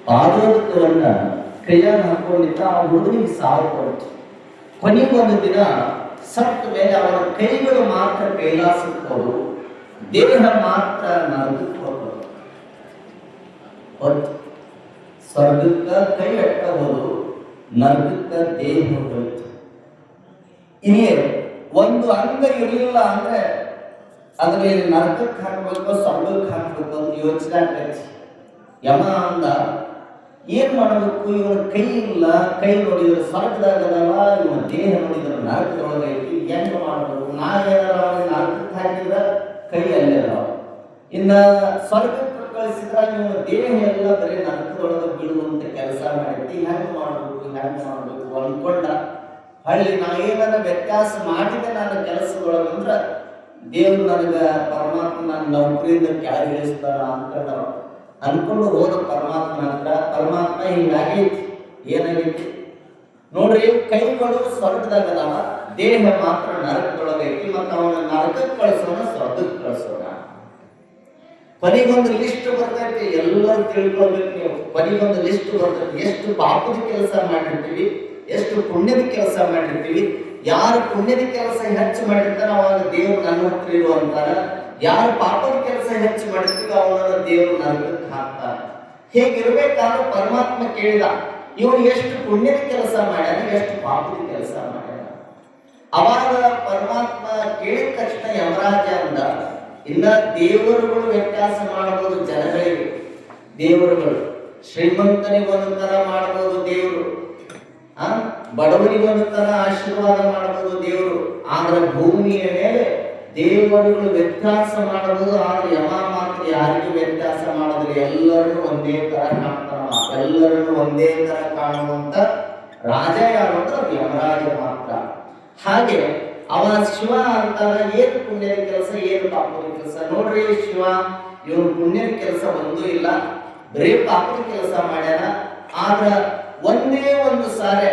ಪಾದೋದಕವನ್ನ ಕೈಯಾಗ ಹಾಕೊಂಡಿದ್ದ ಆ ಹುಡುಗನಿಗೆ ಸಾವು ಕೊಡ್ತು. ಕೊನೆಗೊಂದು ದಿನ ಸತ್ತ ಮೇಲೆ ಅವನ ಕೈಗಳು ಮಾತ್ರ ಕೈಲಾಸಕ್ಕೆ ಹೋದವು, ದೇಹ ಮಾತ್ರ ನರಕಕ್ಕೆ ಹೋದವು. ಸ್ವರ್ಗಕ್ಕ ಕೈ ಅಟ್ಟ ಹೋದವು, ನರಕಕ್ಕ ದೇಹ ಹೋಯ್ತು. ಇಲ್ಲಿ ಒಂದು ಅಂಗ ಇರಲಿಲ್ಲ ಅಂದ್ರೆ ಅದ್ರ ನರಕಕ್ಕೆ ಹಾಕ್ಬೇಕು ಸ್ವರ್ಗಕ್ಕೆ ಹಾಕ್ಬೇಕು ಅಂತ ಯೋಚನೆ ಆಗ್ತೈತಿ. ಯಮ ಅಂದ ಏನ್ ಮಾಡಬೇಕು, ಇವನ ಕೈ ಇಲ್ಲ, ಕೈ ನೋಡಿದ್ರೆ ಸ್ವರ್ಗದಾಗದಲ್ಲ, ಇವನ ದೇಹ ನೋಡಿದ್ರೆ ನರಕದೊಳಗೈತಿ, ಹೆಂಗ ಮಾಡಬೇಕು? ನಾವೇನಾರ ನರಕಕ್ಕೆ ಹಾಕಿದ್ರೆ ಕೈ ಅಲ್ಲೇ ಇನ್ನ ಸ್ವರ್ಗಕ್ಕೆ ಕಳಿಸಿದ್ರ ಇವನ ದೇಹ ಎಲ್ಲ ಬರೀ ನರಕದೊಳಗೆ ಬೀಳುವಂತ ಕೆಲಸ ಮಾಡೈತಿ. ಹೆಂಗ್ ಮಾಡ್ಬೇಕು ಅನ್ಕೊಂಡ ಹಳ್ಳಿ ನಾ ಏನಾರ ವ್ಯತ್ಯಾಸ ಮಾಡಿದೆ ನನ್ನ ಕೆಲಸದೊಳಗಂದ್ರ ದೇವ್ರು ನನಗ ಪರಮಾತ್ಮ ನನ್ನ ನೌಕರಿಯಿಂದ ಕೆಳಗಿಳಿಸ್ತಾರ ಅಂತ ಅನ್ಕೊಂಡು ಹೋದ ಪರಮಾತ್ಮ ಹತ್ರ. ಪರಮಾತ್ಮ ಹಿಂಗಾಗೈತಿ, ಏನಾಗೈತಿ ನೋಡ್ರಿ, ಕೈಗಳು ಸ್ವರ್ಗದಾಗದಾವ, ದೇಹ ಮಾತ್ರ ನರಕದೊಳಗೈತಿ. ಮತ್ತು ಅವನ ನರಕಕ್ಕೆ ಕಳಿಸೋಣ, ಸ್ವರ್ಗಕ್ಕೆ ಕಳಿಸೋಣ. ಕೊನೆಗೊಂದು ಲಿಸ್ಟ್ ಬರ್ತೈತಿ, ಎಲ್ಲರೂ ತಿಳ್ಕೊಳ್ಬೇಕು ನೀವು. ಕೊನೆಗೊಂದು ಲಿಸ್ಟ್ ಬರ್ತೈತಿ, ಎಷ್ಟು ಪಾಪದ ಕೆಲಸ ಮಾಡಿರ್ತೀವಿ, ಎಷ್ಟು ಪುಣ್ಯದ ಕೆಲಸ ಮಾಡಿರ್ತೀವಿ. ಯಾರು ಪುಣ್ಯದ ಕೆಲಸ ಹೆಚ್ಚು ಮಾಡಿರ್ತಾರ ಅವಾಗ ದೇವ್ರು ನನ್ನ ಹತ್ರ ಇರು ಅಂತಾರ. ಯಾರು ಪಾಪದ ಕೆಲಸ ಹೆಚ್ಚು ಮಾಡಿರ್ತೀವಿ ಅವನನ್ನ ದೇವ್ರು ನರಕಕ್ಕೆ ಹಾಕ್ತಾರ. ಹೇಗಿರ್ಬೇಕಾದ್ರೂ ಪರಮಾತ್ಮ ಕೇಳಿದ, ಇವನು ಎಷ್ಟು ಪುಣ್ಯದ ಕೆಲಸ ಮಾಡ್ಯಾನ, ಎಷ್ಟು ಪಾಪದ ಕೆಲಸ ಮಾಡ್ಯಾನ. ಅವಾಗ ಪರಮಾತ್ಮ ಕೇಳಿದ ತಕ್ಷಣ ಯಮರಾಜ ಅಂದ, ಇನ್ನ ದೇವರುಗಳು ವ್ಯತ್ಯಾಸ ಮಾಡಬಹುದು ಜನಗಳಿಗೆ. ದೇವರುಗಳು ಶ್ರೀಮಂತನಿಗೊಂದು ತರ ಮಾಡಬಹುದು ದೇವರು, ಬಡವನಿಗೊಂದು ತರ ಆಶೀರ್ವಾದ ಮಾಡಬಹುದು ದೇವರು. ಆದ್ರೆ ಭೂಮಿಯ ಮೇಲೆ ದೇವರುಗಳು ವ್ಯತ್ಯಾಸ ಮಾಡಬಹುದು. ಆದ್ರೆ ಯಮ ಮಾತ್ರ ಯಾರಿಗೂ ವ್ಯತ್ಯಾಸ ಮಾಡಿದ್ರೆ ಎಲ್ಲರನ್ನು ಒಂದೇ ತರ ಕಾಣ್ತಾನ. ಎಲ್ಲರನ್ನು ಒಂದೇ ತರ ಕಾಣುವಂತ ರಾಜ ಯಾರು ಅಂದ್ರೆ ಯಮರಾಜ ಮಾತ್ರ. ಹಾಗೆ ಅವ ಶಿವ ಅಂತಾರ, ಏನು ಪುಣ್ಯದ ಕೆಲಸ, ಏನು ಪಾಪದ ಕೆಲಸ. ನೋಡ್ರಿ, ಶಿವ ಇವನು ಪುಣ್ಯದ ಕೆಲಸ ಒಂದೂ ಇಲ್ಲ, ಬರೀ ಪಾಪದ ಕೆಲಸ ಮಾಡ್ಯಾನ. ಆದ್ರ ಒಂದೇ ಒಂದು ಸಾರೆ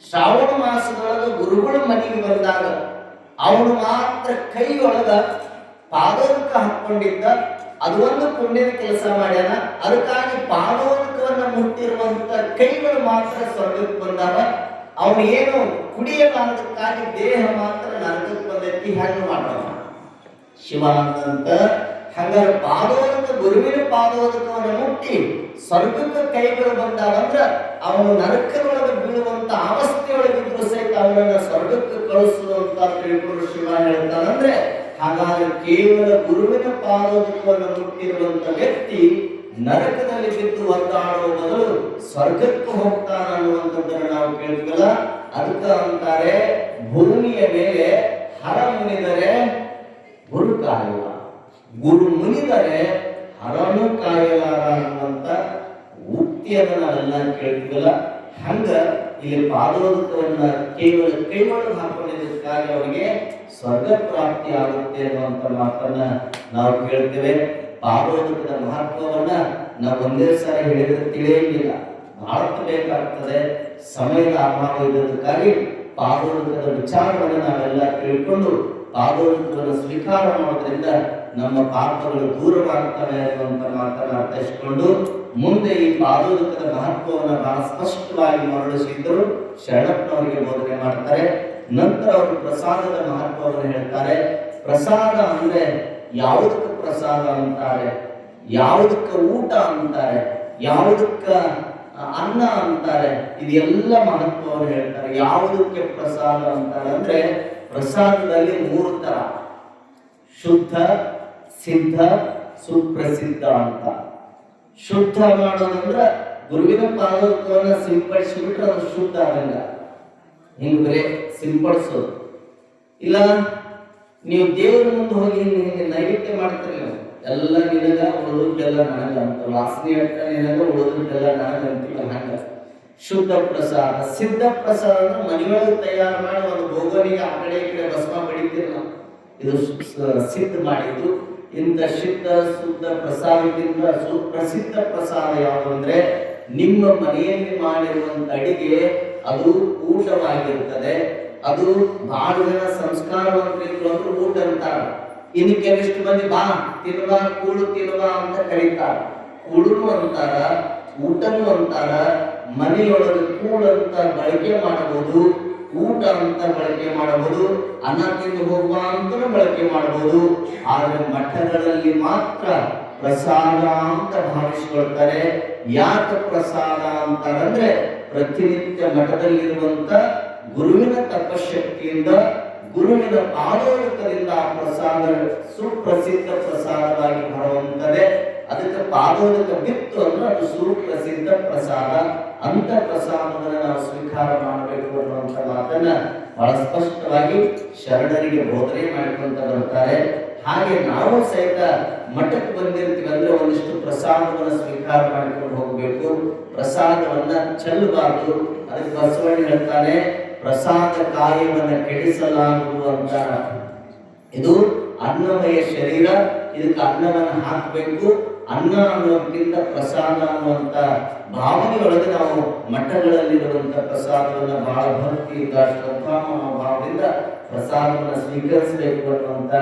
ಶ್ರಾವಣ ಮಾಸದೊಳಗ ಗುರುಗಳ ಮನೆಗೆ ಬಂದಾಗ ಅವನು ಮಾತ್ರ ಕೈಯೊಳಗ ಪಾದೋದಕ ಹಾಕೊಂಡಿದ್ದ. ಅದು ಒಂದು ಪುಣ್ಯದ ಕೆಲಸ ಮಾಡ್ಯಾನ. ಅದಕ್ಕಾಗಿ ಪಾದೋದಕವನ್ನ ಮುಟ್ಟಿರುವಂತ ಕೈಗಳು ಮಾತ್ರ ಸ್ವರ್ಗಕ್ಕೆ ಬಂದಾವ. ಅವನು ಏನು ಕುಡಿಯಲಾರದಕ್ಕಾಗಿ ದೇಹ ಮಾತ್ರ ನರಕಕ್ಕೆ ಬಂದೈತಿ. ಹೆಂಗ್ ಮಾಡೋಣ ಶಿವ ಅಂತ? ಹಂಗಾರೆ ಪಾದೋದಕ, ಗುರುವಿನ ಪಾದೋದಕವನ್ನು ಮುಟ್ಟಿ ಸ್ವರ್ಗಕ್ಕೆ ಕೈಗಳು ಬಂದಾವಂದ್ರ ಅವನು ನರಕದೊಳಗೆ ಬೀಳುವಂತ ಅವಸ್ಥೆಯೊಳಗಿದ್ರು ಸಹಿತ ಅವನನ್ನ ಸ್ವರ್ಗಕ್ಕೆ ಕಳಿಸುವಂತ ತಿಳ್ಕೊಂಡು ಶಿವ ಹೇಳ್ತಾನಂದ್ರೆ, ಹಾಗಾದ್ರೆ ಕೇವಲ ಗುರುವಿನ ಪಾದೋದಕವನ್ನು ಮುಟ್ಟಿರುವಂತ ವ್ಯಕ್ತಿ ನರಕದಲ್ಲಿ ಬಿದ್ದು ಒದ್ದಾಡುವ ಬದಲು ಸ್ವರ್ಗಕ್ಕೆ ಹೋಗ್ತಾನ ಅನ್ನುವಂಥದ್ದನ್ನು ನಾವು ಕೇಳ್ತೀವಲ್ಲ. ಅದಕ್ಕೆ ಅಂತಾರೆ, ಭೂಮಿಯ ಮೇಲೆ ಹರ ಮುನಿದರೆ ಗುರು ಕಾಯುವ, ಗುರು ಮುನಿದರೆ ಹರನು ಕಾಯಲಾರ ಅನ್ನುವಂತ ಉಕ್ತಿಯನ್ನು ನಾವೆಲ್ಲ ಕೇಳ್ತೀವಲ್ಲ. ಹಂಗ ಇಲ್ಲಿ ಪಾದೋದಕವನ್ನ ಕೇವಲ ಕೈಗಳು ಹಾಕೊಂಡಿದ್ದಕ್ಕಾಗಿ ಅವರಿಗೆ ಸ್ವರ್ಗ ಪ್ರಾಪ್ತಿ ಆಗುತ್ತೆ ಅನ್ನುವಂತ ಮಾತನ್ನ ನಾವು ಕೇಳ್ತೇವೆ. ಪಾದೋದಕದ ಮಹತ್ವವನ್ನ ನಾವು ಒಂದೇ ಸಾರಿ ಹೇಳಿದ್ರೆ ತಿಳಿಯಲಿಲ್ಲ, ಬಹಳ ಬೇಕಾಗ್ತದೆ. ಸಮಯದ ಅಭಾವ ಇರೋದಕ್ಕಾಗಿ ಪಾದೋದಕದ ವಿಚಾರವನ್ನು ನಾವೆಲ್ಲ ತಿಳ್ಕೊಂಡು ಪಾದೋದಕವನ್ನು ಸ್ವೀಕಾರ ಮಾಡೋದ್ರಿಂದ ನಮ್ಮ ಪಾಪಗಳು ದೂರವಾಗ್ತವೆ ಅನ್ನುವಂತ ಮಾತನ್ನ ಅರ್ಥೈಸಿಕೊಂಡು ಮುಂದೆ ಈ ಪಾದೋದಕದ ಮಹತ್ವವನ್ನು ಬಹಳ ಸ್ಪಷ್ಟವಾಗಿ ಮರಳಿಸಿದ್ದರು ಶರಣಪ್ಪನವರಿಗೆ ಬೋಧನೆ ಮಾಡ್ತಾರೆ. ನಂತರ ಅವರು ಪ್ರಸಾದದ ಮಹತ್ವವನ್ನು ಹೇಳ್ತಾರೆ. ಪ್ರಸಾದ ಅಂದ್ರೆ ಯಾವುದಕ್ಕೆ ಪ್ರಸಾದ ಅಂತಾರೆ, ಯಾವುದಕ್ಕೆ ಊಟ ಅಂತಾರೆ, ಯಾವುದಕ್ಕ ಅನ್ನ ಅಂತಾರೆ, ಇದೆಲ್ಲ ಮಹತ್ವವನ್ನು ಹೇಳ್ತಾರೆ. ಯಾವುದಕ್ಕೆ ಪ್ರಸಾದ ಅಂತಾರೆ ಅಂದ್ರೆ, ಪ್ರಸಾದದಲ್ಲಿ 3 ತರ: ಶುದ್ಧ, ಸಿದ್ಧ, ಸುಪ್ರಸಿದ್ಧ ಅಂತ. ಶುದ್ಧ ಮಾಡೋದಂದ್ರೆ ಗುರುವಿನ ಪಾದೋದಕವನ್ನ ಸಿಂಪಡಿಸಿಬಿಟ್ರೆ ಅದು ಶುದ್ಧ ಆಗಲ್ಲ. ಹಿಂಗ್ ಬರೇ ಸಿಂಪಡಿಸೋದು ಇಲ್ಲ. ನೀವು ದೇವರ ಮುಂದೆ ಹೋಗಿ ಹಿಂಗೆ ನೈವೇದ್ಯ ಮಾಡ್ತೀರಿ, ಎಲ್ಲ ನಿನಗ ಉಳಿದೆಲ್ಲ ನನಗ ಅಂತ. ವಾಸನೆ ಅಟ್ಟ ನಿನಗ ಉಳಿದೆಲ್ಲ ನನಗ ಅಂತೀವಿ. ಹಂಗ ಶುದ್ಧ ಪ್ರಸಾದ. ಸಿದ್ಧ ಪ್ರಸಾದ ಅಂದ್ರೆ ಮನೆಯೊಳಗೆ ತಯಾರು ಮಾಡಿ ಒಂದು ಭೋಗನಿಗೆ ಆ ಕಡೆ ಈ ಕಡೆ ಭಸ್ಮ ಬಡಿತೀರಿ ನಾವು, ಇದು ಸಿದ್ಧ ಮಾಡಿದ್ದು. ಇಂಥ ಶುದ್ಧ ಶುದ್ಧ ಪ್ರಸಾದದಿಂದ ಸುಪ್ರಸಿದ್ಧ ಪ್ರಸಾದ ಯಾವುದು ಅಂದ್ರೆ, ನಿಮ್ಮ ಮನೆಯಲ್ಲಿ ಮಾಡಿರುವಂತ ಅಡಿಗೆ ಅದು ಊಟವಾಗಿರುತ್ತದೆ. ಅದು ಬಹಳ ಜನ ಸಂಸ್ಕಾರವಂತರಿದ್ರು ಅಂದ್ರೆ ಊಟ ಅಂತಾರ. ಇನ್ನು ಕೆಲವಿಷ್ಟು ಮಂದಿ ಬಾ ತಿನ್ನುವ ಕೂಳು ತಿನ್ನುವ ಅಂತ ಕರೀತಾರ. ಕೂಳುನು ಅಂತಾರ, ಊಟನು ಅಂತಾರ. ಮನೆಯೊಳಗೆ ಕೂಳು ಅಂತ ಬಳಕೆ ಮಾಡಬಹುದು, ಊಟ ಅಂತ ಬಳಕೆ ಮಾಡಬಹುದು, ಅನ್ನ ತಿಂದು ಹೋಗುವ ಅಂತಲೂ ಬಳಕೆ ಮಾಡಬಹುದು. ಆದ್ರೆ ಮಠಗಳಲ್ಲಿ ಮಾತ್ರ ಪ್ರಸಾದ ಅಂತ ಭಾವಿಸಿಕೊಳ್ತಾರೆ. ಯಾಕೆ ಪ್ರಸಾದ ಅಂತಾರಂದ್ರೆ ಪ್ರತಿನಿತ್ಯ ಮಠದಲ್ಲಿರುವಂತ ಗುರುವಿನ ತಪಶಕ್ತಿಯಿಂದ, ಗುರುವಿನ ಪಾದೋದಕದಿಂದ ಆ ಪ್ರಸಾದ ಸುಪ್ರಸಿದ್ಧ ಪ್ರಸಾದವಾಗಿ ಹೊರಹೊಮ್ಮುತ್ತದೆ. ಅದಕ್ಕೆ ಪಾದೋದಕ ಬಿತ್ತು ಅಂದ್ರೆ ಅದು ಸುಪ್ರಸಿದ್ಧ ಪ್ರಸಾದ. ಅಂತ ಪ್ರಸಾದವನ್ನು ನಾವು ಸ್ವೀಕಾರ ಮಾಡಬೇಕು ಅನ್ನುವಂಥ ಮಾತನ್ನ ಬಹಳ ಸ್ಪಷ್ಟವಾಗಿ ಶರಣರಿಗೆ ಬೋಧನೆ ಮಾಡಿಕೊಂತ ಬರ್ತಾರೆ. ಹಾಗೆ ನಾವು ಸಹಿತ ಮಠಕ್ಕೆ ಬಂದಿರ್ತೀವಿ ಅಂದ್ರೆ ಒಂದಿಷ್ಟು ಪ್ರಸಾದವನ್ನು ಸ್ವೀಕಾರ ಮಾಡಿಕೊಂಡು ಹೋಗಬೇಕು. ಪ್ರಸಾದವನ್ನ ಚೆಲ್ಲಬಾರದು. ಅದಕ್ಕೆ ಬಸವಣ್ಣ ಹೇಳ್ತಾನೆ, ಪ್ರಸಾದ ಕಾಯವನ್ನು ಕೆಡಿಸಲಾಗುವುದು ಅಂತ. ಇದು ಅನ್ನಮಯ ಶರೀರ, ಇದಕ್ಕೆ ಅನ್ನವನ್ನು ಹಾಕಬೇಕು. ಅನ್ನ ಅನ್ನೋದಕ್ಕಿಂತ ಪ್ರಸಾದ ಅನ್ನುವಂತ ಭಾವನೆಯೊಳಗೆ ನಾವು ಮಠಗಳಲ್ಲಿರುವಂತ ಪ್ರಸಾದವನ್ನು ಬಹಳ ಭಕ್ತಿಯಿಂದ ಶ್ರದ್ಧಾಮನೋಭಾವದಿಂದ ಪ್ರಸಾದವನ್ನು ಸ್ವೀಕರಿಸಬೇಕು ಅನ್ನುವಂತ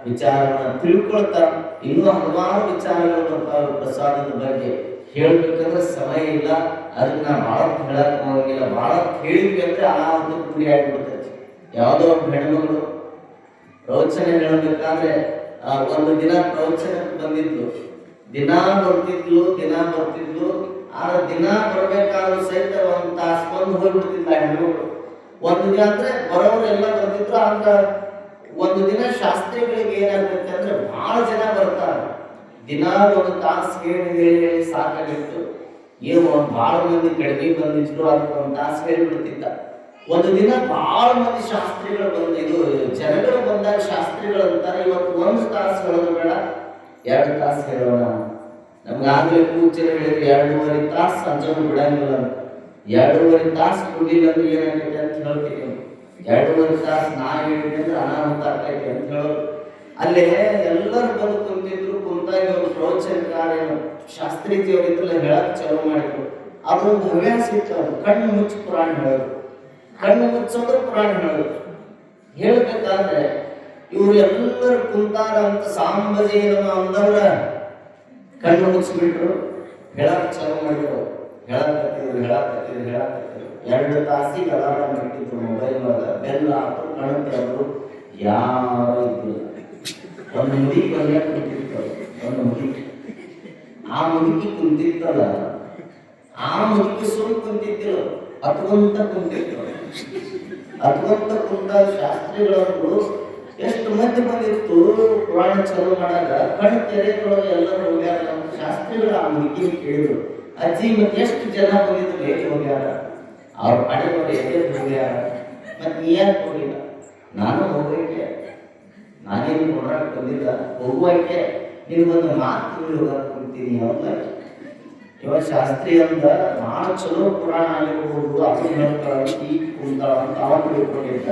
ವಿಚಾರವನ್ನು ತಿಳ್ಕೊಳ್ತಾ ಇನ್ನೂ ಹಲವಾರು ವಿಚಾರಗಳು ಬರ್ತಾವೆ ಪ್ರಸಾದದ ಬಗ್ಗೆ. ಹೇಳ್ಬೇಕಂದ್ರೆ ಸಮಯ ಇಲ್ಲ, ಅದಕ್ಕೆ ನಾ ಬಹಳ ಹೇಳಕ್ ಹೋಗಿಲ್ಲ. ಬಹಳ ಹೇಳಿದ್ವಿ ಅಂದ್ರೆ ಅನಾಹುತ ಪುಡಿ ಆಗಿಬಿಡ್ತೈತಿ. ಯಾವುದೋ ಒಂದು ಹೆಣ್ಮಗಳು ಪ್ರವಚನ ಹೇಳಬೇಕಾದ್ರೆ ಒಂದು ದಿನ ಪ್ರವಚನಕ್ಕೆ ಬಂದಿದ್ಲು. ದಿನ ಬರ್ತಿದ್ಲು. ಆದ್ರೆ ದಿನ ಬರ್ಬೇಕಾದ್ರೂ ಸಹಿತ ಒಂದು ತಾಸು ಬಂದು ಹೋಗ್ಬಿಡ್ತಿದ್ಲ ಹೆಣ್ಮಗಳು. ಒಂದು ದಿನ ಅಂದ್ರೆ ಬರೋರೆಲ್ಲ ಬರ್ತಿದ್ರು. ಆಗ ಒಂದು ದಿನ ಶಾಸ್ತ್ರಿಗಳಿಗೆ ಏನಾಗ್ತೈತೆ ಅಂದ್ರೆ ಬಹಳ ಜನ ಬರ್ತಾರೆ. ದಿನ ಒಂದು ತಾಸು ಹೇಳಿ ಸಾಕಾಗಿತ್ತು. ಏನು ಬಹಳ ಮಂದಿ ಕಡಿಮೆ ಬಂದಿದ್ರು, ಅದಕ್ಕೆ ಒಂದು ತಾಸು ಹೇಳಿಬಿಡ್ತಿದ್ದ. ಒಂದು ದಿನ ಬಹಳ ಮಂದಿ ಶಾಸ್ತ್ರಿಗಳು ಇದು ಜನಗಳು ಬಂದಾಗ ಶಾಸ್ತ್ರಿಗಳು ಅಂತಾರೆ, ಇವತ್ತು ಒಂದು ತಾಸು ಹೇಳೋದು ಬೇಡ, 2 ತಾಸು ಹೇಳೋಣ. ನಮ್ಗಾಗಲೇ ಕೂಚರು ಹೇಳಿದ್ರೆ 2.5 ತಾಸು ಸಂಜೆ ಬಿಡಂಗಿಲ್ಲ ಅಂತ. 2.5 ತಾಸು ಕುಡಿಲಿಲ್ಲ ಅಂದ್ರೆ ಏನಾಗೈತೆ ಅಂತ ಹೇಳ್ತೀನಿ. 2.5 ತಾಸು ನಾ ಹೇಳಿದೆ ಅಂದ್ರೆ ಅನಾಹುತ ಆಗ್ತೈತೆ ಅಂತ ಹೇಳೋದು. ಅಲ್ಲೇ ಎಲ್ಲರೂ ಬಂದು ಕುಂತಿದ್ರು. ಕುಂತಾಗ ಅವರು ಪ್ರವಚನಕಾರ ಶಾಸ್ತ್ರೀಜಿಯವರಿದ್ರಲ್ಲ ಹೇಳಕ್ ಚಾಲು ಮಾಡಿದ್ರು. ಅದೊಂದು ಹವ್ಯಾಸ ಇತ್ತು. ಅದು ಕಣ್ಣು ಮುಚ್ಚಿ ಪುರಾಣ ಹೇಳೋದು, ಕಣ್ಣು ಮುಚ್ಚೋದು ಪುರಾಣ ಹೇಳೋದು. ಹೇಳ್ಬೇಕಾದ್ರೆ ಇವ್ರು ಎಲ್ಲರೂ ಕುಂತಾರ ಅಂತ ಸಾಂಬಜೇನಮ ಅಂದವ್ರ ಕಣ್ಣು ಮುಚ್ಚಿಬಿಟ್ರು, ಹೇಳಕ್ ಚಾಲು ಮಾಡಿದ್ರು. ಹೇಳಕತ್ತಿದ್ರು 2 ತಾಸಿಗೆ ಅಲಾರಾಮ್ ಇಟ್ಟಿದ್ರು ಮೊಬೈಲ್ ಒಳಗ. ಬೆಲ್ಲ ಹಾಕು ಕಣ್ಣು ತೆಗೆದ್ರು, ಯಾರು ಇದ್ದಿಲ್ಲ. ಒಂದು ಮುದುಕಿ ಬಂದ ಕುಂತಿರ್ತಾರೆ. ಒಂದು ಮುದುಕಿ, ಆ ಮುದುಕಿ ಕುಂತಿರ್ತಲ್ಲ, ಆ ಮುದುಕಿ ಸುಳ್ಳು ಕುಂತಿದ್ರು, ಅತ್ಕೊಂತ ಕುಂತಿದ್ರು. ಅತ್ಕೊಂತ ಕುಂತ ಶಾಸ್ತ್ರಿಗಳವರು ಎಷ್ಟು ಮಂದಿ ಬಂದಿತ್ತು ಪುರಾಣ ಚಾಲು ಮಾಡಾಗ ಕಣ್ಣು ತೆರೆದೊಳಗೆ ಎಲ್ಲರೂ ಹೋಗ್ಯಾರ. ಶಾಸ್ತ್ರಿಗಳು ಆ ಮುದುಕಿ ಕೇಳಿದ್ರು, ಅಜ್ಜಿ ಮತ್ತೆ ಎಷ್ಟು ಜನ ಬಂದಿದ್ರು, ಹೇಗೆ ಹೋಗ್ಯಾರ? ಅವ್ರ ಪಡೆಯವರು ಎಲ್ಲಿ ಹೋಗ್ಯಾರ? ಮತ್ತೆ ನೀ ಯಾಕೆ ಹೋಗಿಲ್ಲ? ನಾನು ಹೋಗಕ್ಕೆ, ನಾನೇನು ಕೊಡಕ್ಕೆ ಬಂದಿಲ್ಲ, ಹೋಗುವಕ್ಕೆ ನಿಮ್ಗೊಂದು ಮಾತು ಹೋಗಕ್ಕೆ ಕುಂತೀನಿ. ಅವಲ್ಲ ಇವಾಗ ಶಾಸ್ತ್ರಿ ಅಂದ ಭಾಳ ಚಲೋ ಪುರಾಣ ಆಗಿರ್ಬೋದು, ಅದು ಹೇಳ್ತಾಳ, ಈಗ ಕುಂತಾಳ ಅಂತ ಅವ ತಿಳ್ಕೊಂಡಿದ್ದ.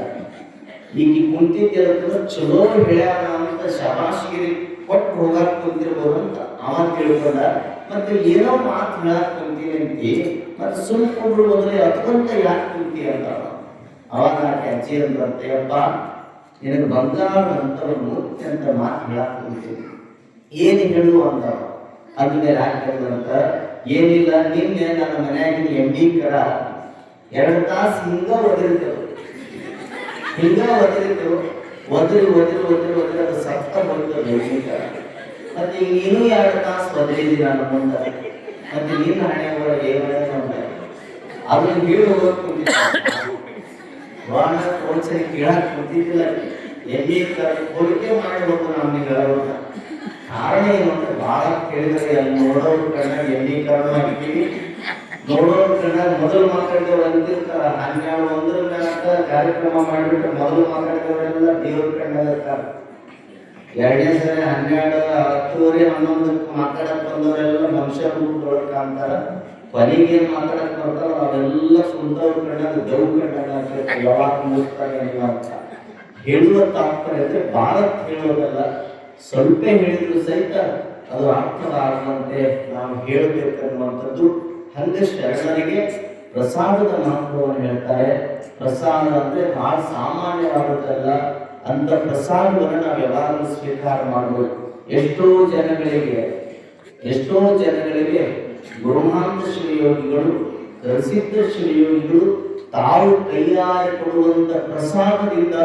ಈಗ ಕುಂತಿದ್ದ ಚಲೋ ಹೇಳ್ಯಾರ ಅಂತ ಶಬಾಷ್ಗಿರಿ ಕೊಟ್ಟು ಹೋಗಕ್ಕೆ ಕುಂತಿರ್ಬೋದು ಅಂತ ಅವ ತಿಳ್ಕೊಂಡ. ಮತ್ತೆ ಏನೋ ಮಾತು ಹೇಳಕ್ ಕುಂತೀನಿ ಅಂತಿ, ಮತ್ತೆ ಸುಮ್ಕೊಂಡ್ರು ಮೊದಲೇ ಅತ್ಕೊಂತ ಯಾಕೆ ಕುಂತಿ ಅಂತ ಅವಾಗ ಅಜ್ಜಿ ಅಂದ್ರಂತೆ, ಅಪ್ಪ ನಿನಗೆ ಬಂಗಾರ ಅಂತ ಮುಕ್ತಿ ಅಂತ ಮಾತು ಹೇಳಕ್ ಕುಂತೀನಿ, ಏನು ಹೇಳು ಅಂತ. ಅದನ್ನೇ ಯಾಕಂತ ಏನಿಲ್ಲ, ನಿನ್ನೆ ನನ್ನ ಮನೆಯಾಗಿನ ಎಮ್ಮಿ ಕರ 2 ತಾಸು ಹಿಂಗ ಒದರಿರ್ತೇವೆ, ಒದರಿ ಅದು ಸತ್ತ ಹೋಗ್ತದೆ ಎಮ್ಮಿ ಕರ. ಮತ್ತೆ ಈಗ ನೀನು 2 ತಾಸು ಒದರಿದಿ ನನ್ನ ಮುಂದೆ, ಮತ್ತೆ ನಿನ್ನ ಹಣೆ ಒಳಗೆ ಅದನ್ನ ಹೇಳಿ ಹೋಗಕ್ ಕುಂತಿದ್ದ. ಬಾಣ ಪ್ರೋತ್ಸಾಹ ಕೇಳಕ್ ಕುಂತಿದ್ದಿಲ್ಲ. ಎಮ್ಮಿ ಕರ ಹೋಲಿಕೆ ಮಾಡಬೇಕು ನಮ್ಗೆ ಹೇಳೋಣ. ಕಾರಣ ಏನು ಅಂದ್ರೆ ಬಹಳ ಕೇಳಿದರೆ ಅಲ್ಲಿ ನೋಡೋರ್ ಕಣ್ಣ ಎಣ್ಣೆ ಕಾರಣ ಆಗಿದ್ದೀವಿ. ನೋಡೋರ್ ಕಣ್ಣ ಮೊದಲು ಮಾತಾಡಿದವ್ರು ಅಂತಿರ್ತಾರ, 12 ಮ್ಯಾಕ ಕಾರ್ಯಕ್ರಮ ಮಾಡಿಬಿಟ್ರೆ ಮೊದಲು ಮಾತಾಡಿದವರೆಲ್ಲ ದೇವ್ರ ಕಣ್ಣ ಇರ್ತಾರೆ. 2ನೇ ಸರಿ 12, 10, 11 ಮಾತಾಡಕ್ ಬಂದವರೆಲ್ಲ ಮನುಷ್ಯ ರೂಪದೊಳಗೆ ಕಾಣ್ತಾರ. ಕೊನೆಗೇನು ಮಾತಾಡಕ್ ಬರ್ತಾರ ಅವೆಲ್ಲ ಸ್ವಂತವ್ರ ಕಣ್ಣ ದೇವ್ ಕಣ್ಣ ಯಾವಾಗ ಮುಗಿಸ್ತಾರೆ ಅಂತ ಹೇಳುವ ತಾತ್ಪರ್ಯ ಅಂದ್ರೆ ಬಹಳ ಹೇಳೋದಲ್ಲ, ಸ್ವಲ್ಪ ಹೇಳಿದ್ರು ಸಹಿತ ಅದು ಅರ್ಥವಾಗುವಂತೆ ನಾವು ಹೇಳಬೇಕನ್ನುವಂಥದ್ದು. ಹಂಗೆ ಶರಣರಿಗೆ ಪ್ರಸಾದದ ಮಹತ್ವವನ್ನು ಹೇಳ್ತಾರೆ. ಪ್ರಸಾದ ಅಂದ್ರೆ ಬಹಳ ಸಾಮಾನ್ಯವಾದದ್ದಲ್ಲ. ಅಂತ ಪ್ರಸಾದವನ್ನು ನಾವು ಯಾವಾಗಲೂ ಸ್ವೀಕಾರ ಮಾಡಬೇಕು. ಎಷ್ಟೋ ಜನಗಳಿಗೆ ಗುರುಮಾಂತ ಶ್ರೀಯೋಗಿಗಳು, ಪ್ರಸಿದ್ಧ ಶ್ರೀಯೋಗಿಗಳು ತಾವು ಕೈಯಾರೆ ಕೊಡುವಂತ ಪ್ರಸಾದದಿಂದ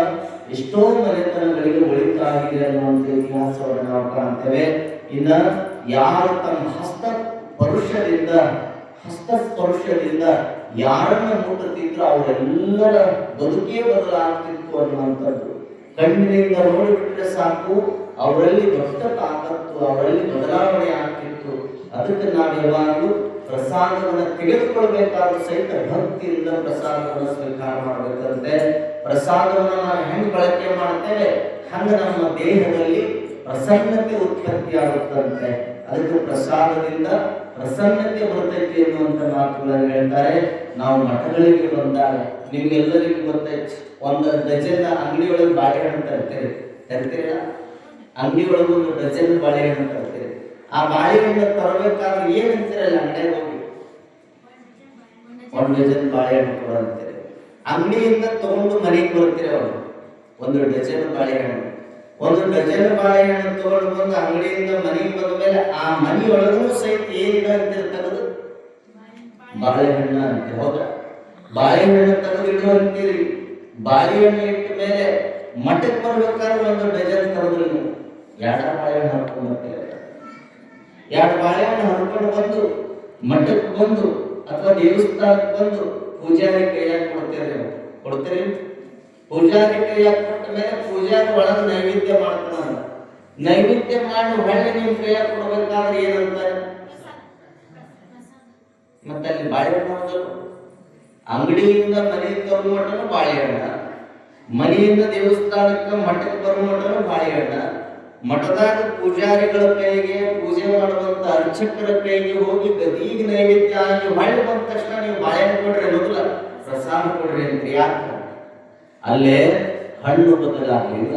ಎಷ್ಟೋ ಮನೆತನಗಳಿಗೆ ಒಳಿತಾಗಿದೆ ಅನ್ನುವಂಥ ಇತಿಹಾಸವನ್ನು ನಾವು ಕಾಣ್ತೇವೆ. ಇನ್ನ ಯಾರು ತಮ್ಮ ಹಸ್ತಸ್ಪರ್ಶದಿಂದ ಯಾರನ್ನ ಮುಟ್ಟುತ್ತಿದ್ರು ಅವರೆಲ್ಲರ ಬದುಕೇ ಬದಲಾಗ್ತಿತ್ತು ಅನ್ನುವಂಥದ್ದು. ಕಣ್ಣಿನಿಂದ ನೋಡಿಬಿಟ್ರೆ ಸಾಕು, ಅವರಲ್ಲಿ ದೊಡ್ಡ ತಾಕತ್ತು, ಅವರಲ್ಲಿ ಬದಲಾವಣೆ ಆಗ್ತಿತ್ತು. ಅದಕ್ಕೆ ನಾವು ಯಾವಾಗಲೂ ಪ್ರಸಾದವನ್ನು ತೆಗೆದುಕೊಳ್ಬೇಕಾದ್ರೂ ಸಹಿತ ಭಕ್ತಿಯಿಂದ ಪ್ರಸಾದವನ್ನು ಸ್ವೀಕಾರ ಮಾಡಬೇಕಂತೆ. ಪ್ರಸಾದವನ್ನು ನಾವು ಹೆಂಗ್ ಬಳಕೆ ಮಾಡ್ತೇವೆ ಹಂಗ ನಮ್ಮ ದೇಹದಲ್ಲಿ ಪ್ರಸನ್ನತೆ ಉತ್ಪತ್ತಿ ಆಗುತ್ತಂತೆ. ಅದಕ್ಕೆ ಪ್ರಸಾದದಿಂದ ಪ್ರಸನ್ನತೆ ಬರ್ತೈತಿ ಎನ್ನುವಂತ ಮಾತುಗಳನ್ನು ಹೇಳ್ತಾರೆ. ನಾವು ಮಠಗಳಿಗೆ ಬಂದಾಗ ನಿಮ್ಗೆಲ್ಲರಿಗೂ ಗೊತ್ತೈತಿ, ಒಂದು ಡಜನ್ ಅಂಗಡಿಯೊಳಗೆ ಬಾಳೆಹಣ್ಣು ತರ್ತೀರ. ಅಂಗಡಿಯೊಳಗೆ ಒಂದು ಡಜನ್ ಬಾಳೆಹಣ್ಣು ತರ್ತೀರಿ. ಆ ಬಾಳೆಹಣ್ಣು ತರಬೇಕಾದ್ರೆ ಏನ್ ಅಂತೀರಲ್ಲ, ಅಂಗಡಿಯಾಗ ಹೋಗಿ ಒಂದು ಡಜನ್ ಬಾಳೆಹಣ್ಣು ಕೊಡಂತೀರಿ. ಅಂಗಡಿಯಿಂದ ತಗೊಂಡು ಮನೆಗೆ ಬರ್ತೀರಿ. ಅವರು ಒಂದು ಡಜನ್ ಬಾಳೆಹಣ್ಣು ತಗೊಂಡು ಬಂದು ಅಂಗಡಿಯಿಂದ ಮನೆಗೆ ಬಂದ ಮೇಲೆ ಆ ಮನೆಯೊಳಗೂ ಸಹಿತ ಏನಿದೆ ಅಂತೀರಿ, ತೆಗೆದು ಬಾಳೆಹಣ್ಣು ಅಂತೀರಿ. ಹೌದಾ? ಬಾಳೆಹಣ್ಣು ತೆಗೆದು ಇಡು ಅಂತೀರಿ. ಬಾಳೆಹಣ್ಣು ಇಟ್ಟ ಮೇಲೆ ಮಠಕ್ಕೆ ಬರ್ಬೇಕಾದ್ರೆ ಒಂದು ಡಜನ್ ತರದ್ರಿ ನೀವು ಎರಡು ಬಾಳೆಹಣ್ಣು ಹರ್ಕೊಂಡು ಬರ್ತೀರಿ. ಎರಡು ಬಾಳೆಹಣ್ಣು ಹರ್ಕೊಂಡು ಬಂದು ಮಠಕ್ಕೆ ಬಂದು ಅಥವಾ ದೇವಸ್ಥಾನಕ್ಕೆ ಬಂದು ಪೂಜಾರಿ ಕೈಯಾಗಿ ಕೊಡ್ತೀರಿ. ಪೂಜಾರಿ ಕೈಯಾಗಿ ಕೊಟ್ಟ ಮೇಲೆ ಪೂಜಾರಿ ಒಳಗೆ ನೈವೇದ್ಯ ಮಾಡ್ತಾನ. ನೈವೇದ್ಯ ಮಾಡಿ ಹೊಳ್ಳಿ ನಿಮ್ ಕೈಯಾಗಿ ಕೊಡ್ಬೇಕಾದ್ರೆ ಏನಂತಾರೆ? ಮತ್ತೆ ಅಲ್ಲಿ ಬಾಳೆಹಣ್ಣು ಅಂಗಡಿಯಿಂದ ಮನೆಗೆ ತರುವ ಮಟನು ಬಾಳೆಹಣ್ಣ, ಮನೆಯಿಂದ ದೇವಸ್ಥಾನಕ್ಕೆ ಮಠಕ್ಕೆ ಬರುವ ಮಟನು ಬಾಳೆಹಣ್ಣ, ಮಠದಾಗ ಪೂಜಾರಿಗಳ ಕೈಗೆ ಪೂಜೆ ಮಾಡುವಂತ ಅರ್ಚಕರ ಕೈಗೆ ಹೋಗಿ ಗದೀಗ ನೈವೇದ್ಯ ಆಗಿ ಹೊಳ್ಳಿ ಬಂದ ತಕ್ಷಣ ನೀವು ಬಾಳೆಹಣ್ಣು ಕೊಡ್ರಿ ಅನ್ನೋದಿಲ್ಲ, ಪ್ರಸಾದ ಕೊಡ್ರಿ ಅಂತ. ಯಾಕೆ? ಅಲ್ಲೇ ಹಣ್ಣು ಬದಲಾಗಲಿಲ್ಲ,